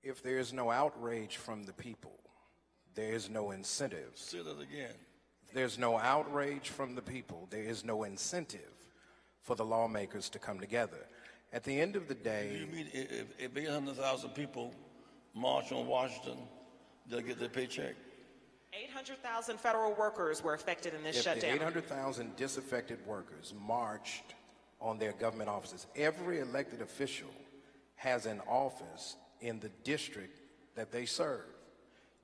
If there is no outrage from the people, there is no incentive. Say that again. If there's no outrage from the people, there is no incentive for the lawmakers to come together. At the end of the day... You mean if 800,000 people march on Washington, they'll get their paycheck? 800,000 federal workers were affected in this shutdown. If the 800,000 disaffected workers marched on their government offices, every elected official has an office in the district that they serve.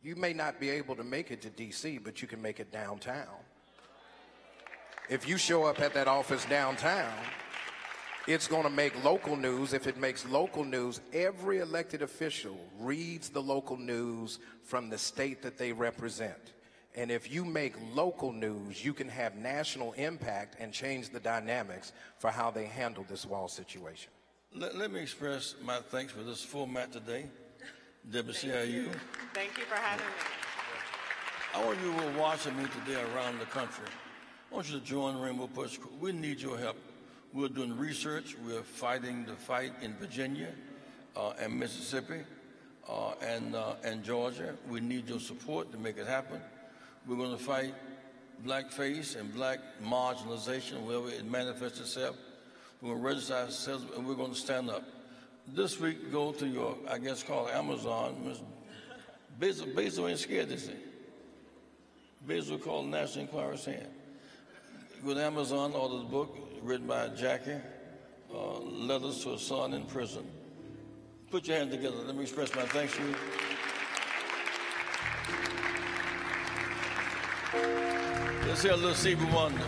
You may not be able to make it to D.C., but you can make it downtown. If you show up at that office downtown, it's going to make local news. If it makes local news, every elected official reads the local news from the state that they represent. And if you make local news, you can have national impact and change the dynamics for how they handle this wall situation. Let me express my thanks for this format today. Deborah, CIU. Thank you for having me. I want you who are watching me today around the country, I want you to join Rainbow Push. We need your help. We're doing research. We're fighting the fight in Virginia and Mississippi and Georgia. We need your support to make it happen. We're going to fight blackface and black marginalization wherever it manifests itself. We're going to register ourselves, and we're going to stand up. This week, go to your, I guess, called Amazon. Basil ain't scared, is he? Basil called National Enquirer saying, go to Amazon, order the book, written by Jackie, Letters to a Son in Prison. Put your hands together. Let me express my thanks to you. Let's hear a little Stevie Wonder.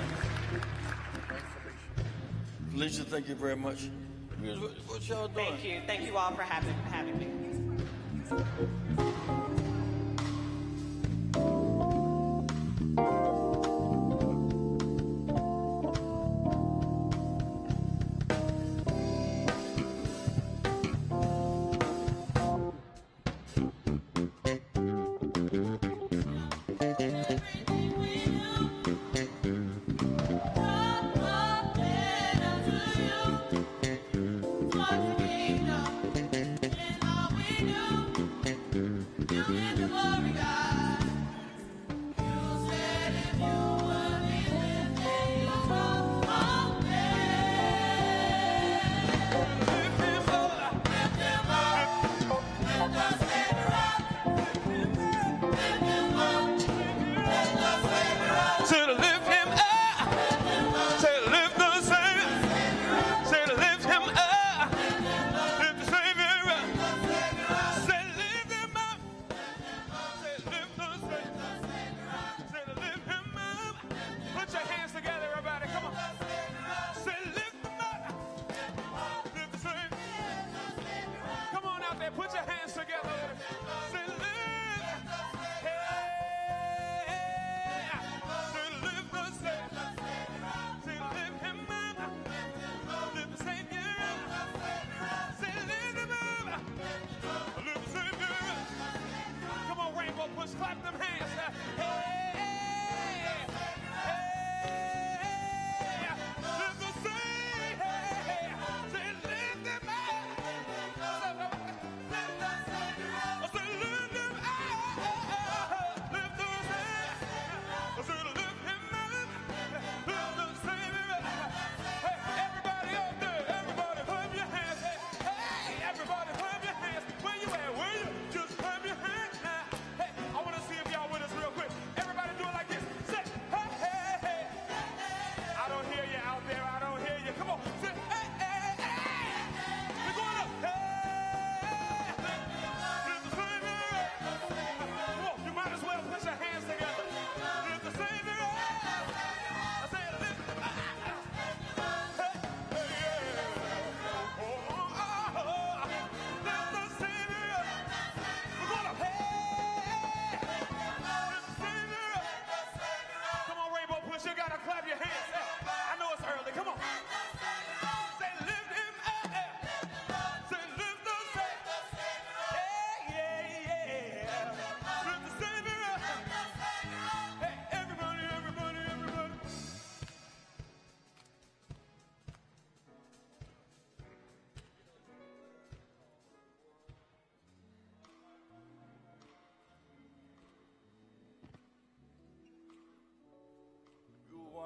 Felicia, thank you very much. What y'all doing? Thank you. Thank you all for having me.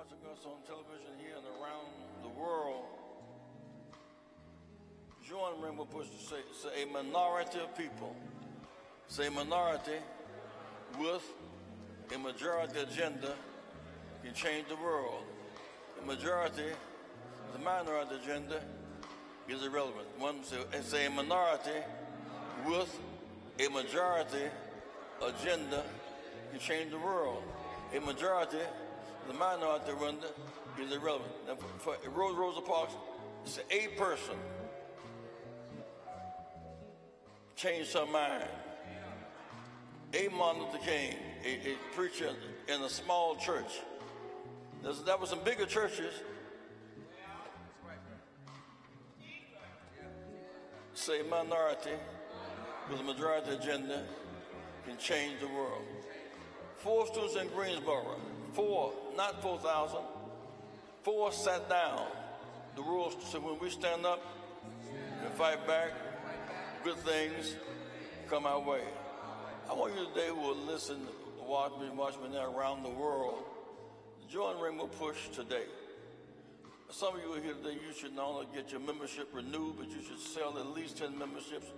watching us on television here and around the world, join Rainbow Push to say a minority of people. Say minority with a majority agenda can change the world. The majority, the minority agenda is irrelevant. One say a minority with a majority agenda can change the world. A majority, the minority agenda is irrelevant. Now, for Rosa Parks, it's a person changed her mind. A Martin Luther King, a preacher in a small church. There were some bigger churches. Say minority with a majority agenda can change the world. 4 students in Greensboro, 4, not 4,000, 4 sat down. The rules said when we stand up and fight back, good things come our way. I want you today who will listen, watch me now around the world, join Rainbow Push today. Some of you are here today, you should not only get your membership renewed, but you should sell at least 10 memberships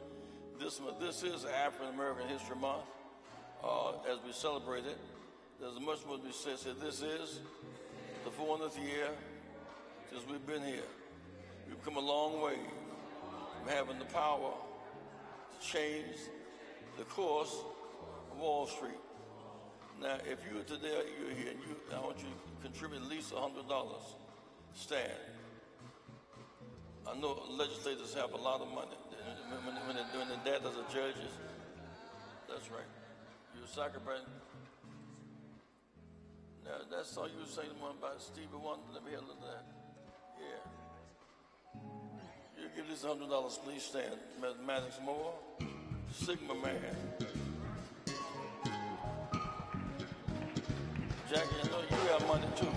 this month. This is African American History Month. As we celebrate it, there's much more to be said. This is the 400th year since we've been here. We've come a long way from having the power to change the course of Wall Street. Now, if you today you're here, I want you to contribute at least $100. Stand. I know legislators have a lot of money when they're doing the debt as the judges. That's right. You sacrifice. Now, that song you were singing one about Stevie Wonder. Let me hear a little of that. Yeah. You give this $100, please stand. Mathematics more. Sigma Man. Jackie, I know you have money too.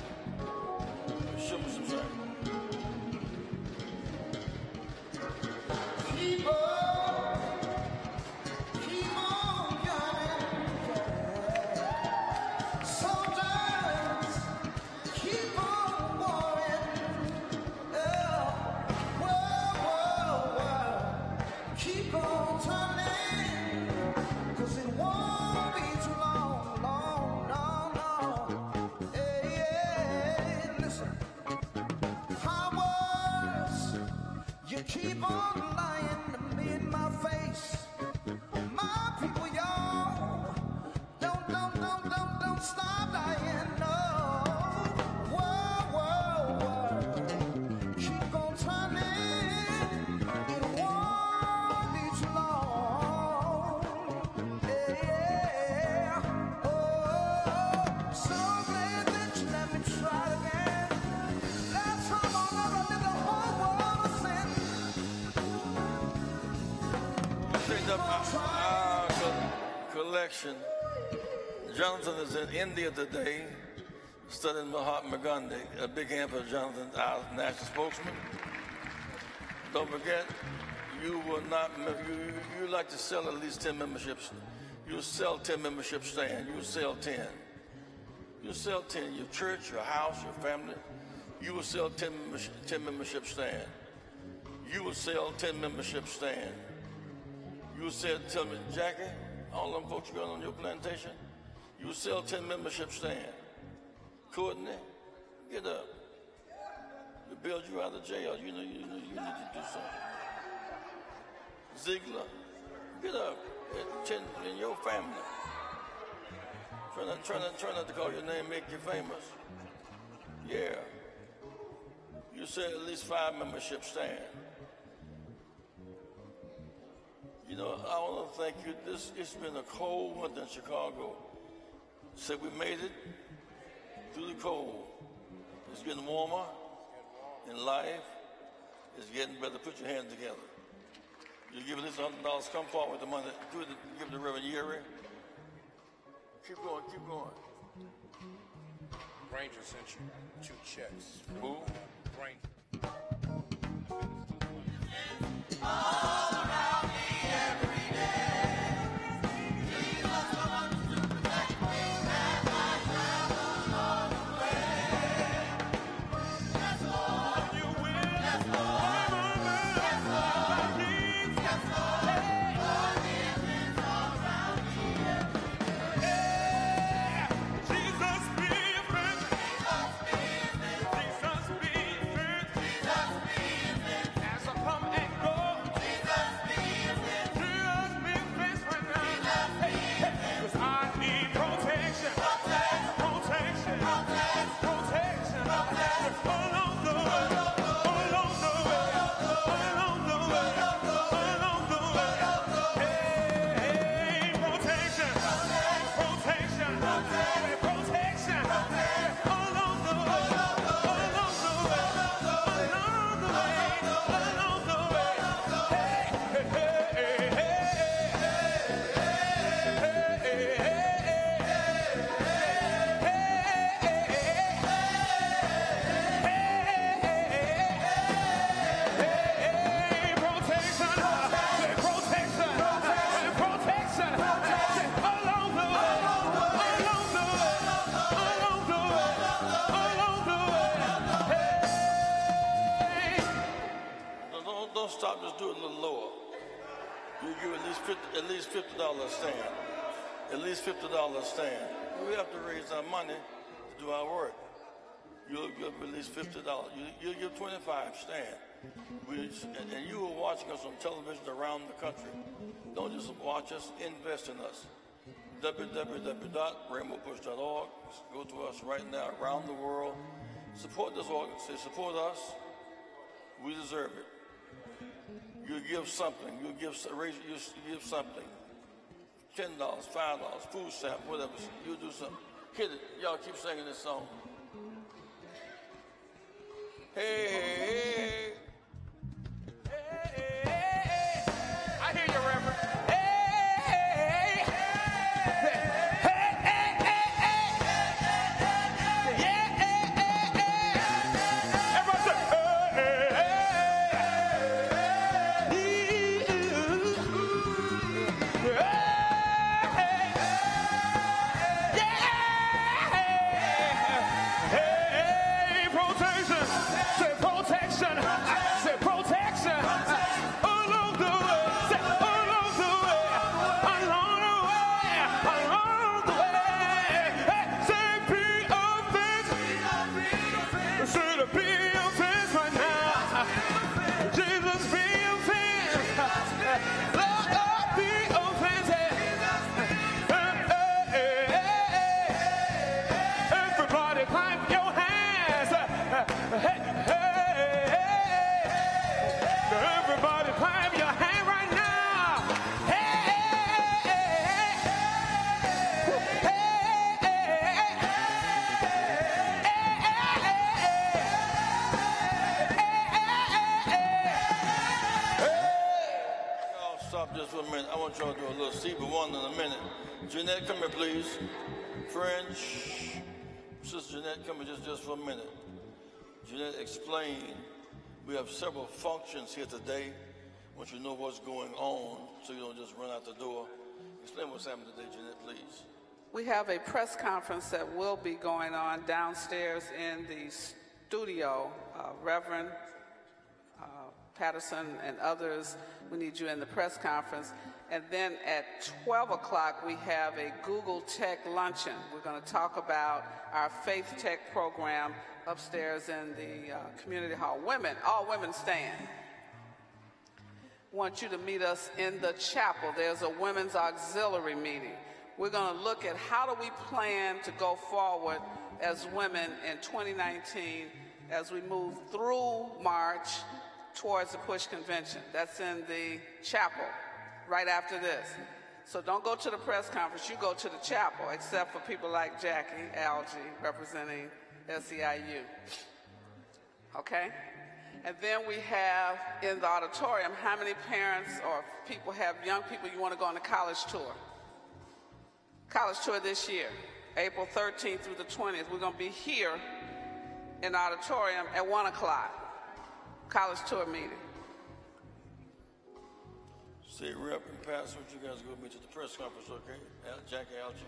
Show me some shine. Keep on coming. Sometimes keep on walking. Keep on turning. 'Cause it won't be too long, long, long, long. Hey, listen. You keep on lying to me in my face. My people, y'all, don't stop lying, no. Whoa. Keep on turning. It won't be too long. Yeah. Oh, so glad that you let me try again. Last time I did the whole world a sin. Our collection. Jonathan is in India today studying Mahatma Gandhi. A big hand for Jonathan, our national spokesman. Don't forget, you like to sell at least 10 memberships. You sell 10 memberships stand. You sell 10. You sell 10. Your church, your house, your family. You will sell 10 membership stand. You will sell 10 membership stand. You said, tell me, Jackie, all them folks you got on your plantation, you sell 10 membership stand. Courtney, get up. We bailed you out of jail. You need to do something. Ziegler, get up. 10 in your family. Try not to call your name, make you famous. Yeah. You said at least 5 membership stand. You know, I want to thank you. It's been a cold winter in Chicago. Said we made it through the cold. It's getting warmer in life. It's getting better. Put your hands together. You give at least $100. Come forward with the money. Give it to Reverend Yeri. Keep going. Granger sent you 2 checks. Who? Granger. All around me every day. He was the one to protect me as I travel all the way. give at least $50 a stand. At least $50 a stand. We have to raise our money to do our work. You'll give at least $50. You'll give 25 stand. And you are watching us on television around the country. Don't just watch us, invest in us. www.rainbowpush.org. Go to us right now around the world. Support this organization. Support us. We deserve it. You give something. You give something. $10, $5, food stamp, whatever. You do something. Hit it. Y'all keep singing this song. Hey, hey, hey. I hear you, Reverend. I want y'all to do a little Stevie Wonder in a minute. Jeanette, come here, please. French. Sister Jeanette, come here just for a minute. Jeanette, explain. We have several functions here today. I want you to know what's going on so you don't just run out the door. Explain what's happening today, Jeanette, please. We have a press conference that will be going on downstairs in the studio. Reverend Patterson and others, we need you in the press conference. And then at 12 o'clock, we have a Google Tech Luncheon. We're going to talk about our Faith Tech program upstairs in the community hall. Women, all women stand. Want you to meet us in the chapel. There's a women's auxiliary meeting. We're going to look at how do we plan to go forward as women in 2019 as we move through March towards the Push Convention. That's in the chapel right after this. So don't go to the press conference, you go to the chapel, except for people like Jackie Algie representing SEIU. Okay? And then we have in the auditorium, how many parents or people have young people you want to go on a college tour? College tour this year, April 13th through the 20th. We're going to be here in the auditorium at 1 o'clock. College tour meeting. Say, Rep and Pastor, what you guys go with me to the press conference, okay? Jackie Algie.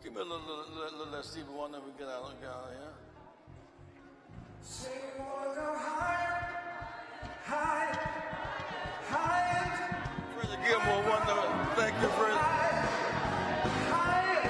Give me a little Stevie Wonder we get out of here. Say, wanna go higher, higher, higher. Brother Gilmore, wonder. Thank you, brother. Higher,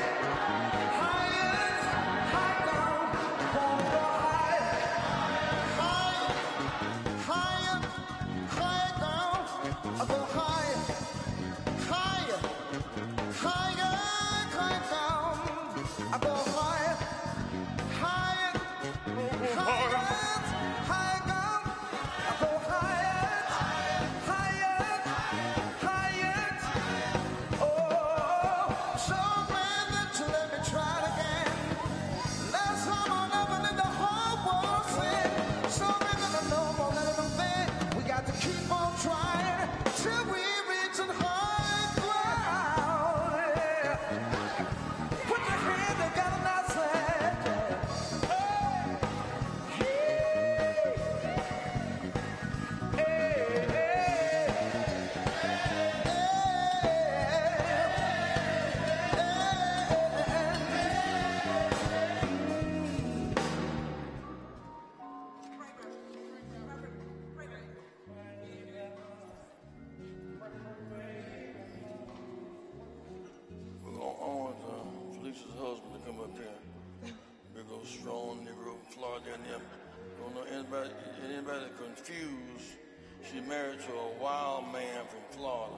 confused. She's married to a wild man from Florida.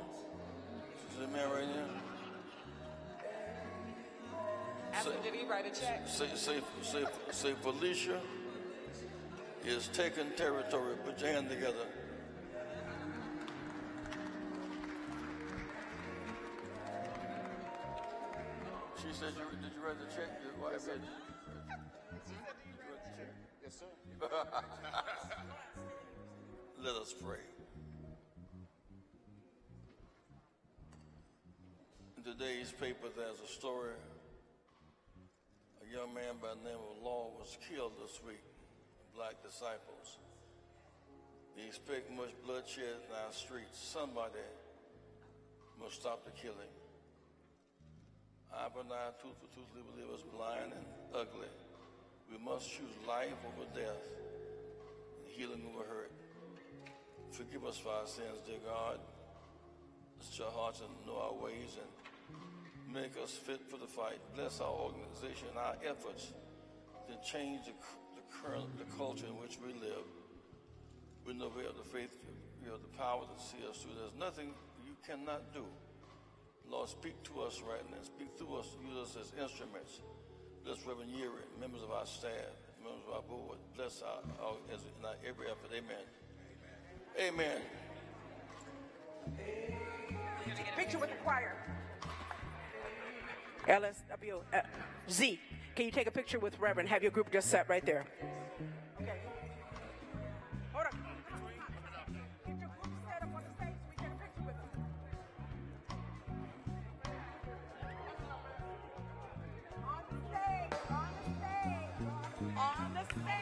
See that man right here? Ask him, did he write a check? Say Felicia is taking territory. Put your hand together. She said, did you write the check? Your wife did. Yes, sir. Let us pray. In today's paper, there's a story. A young man by the name of Law was killed this week. Black disciples. They expect much bloodshed in our streets. Somebody must stop the killing. Eye for an eye, tooth for tooth, leave us blind and ugly. We must choose life over death and healing over hurt. Forgive us for our sins, dear God. Search our hearts and know our ways and make us fit for the fight. Bless our organization and our efforts to change the culture in which we live. We know we have the faith, we have the power to see us through. There's nothing you cannot do. Lord, speak to us right now. Speak through us, use us as instruments. Bless Reverend Yeri, members of our staff, members of our board. Bless our every effort. Amen. Amen. Picture with the choir. LSW, Z, can you take a picture with Reverend? Have your group just set right there. Okay. Hold on. Get your group set up on the stage so we take a picture with them. On the stage, on the stage, on the stage.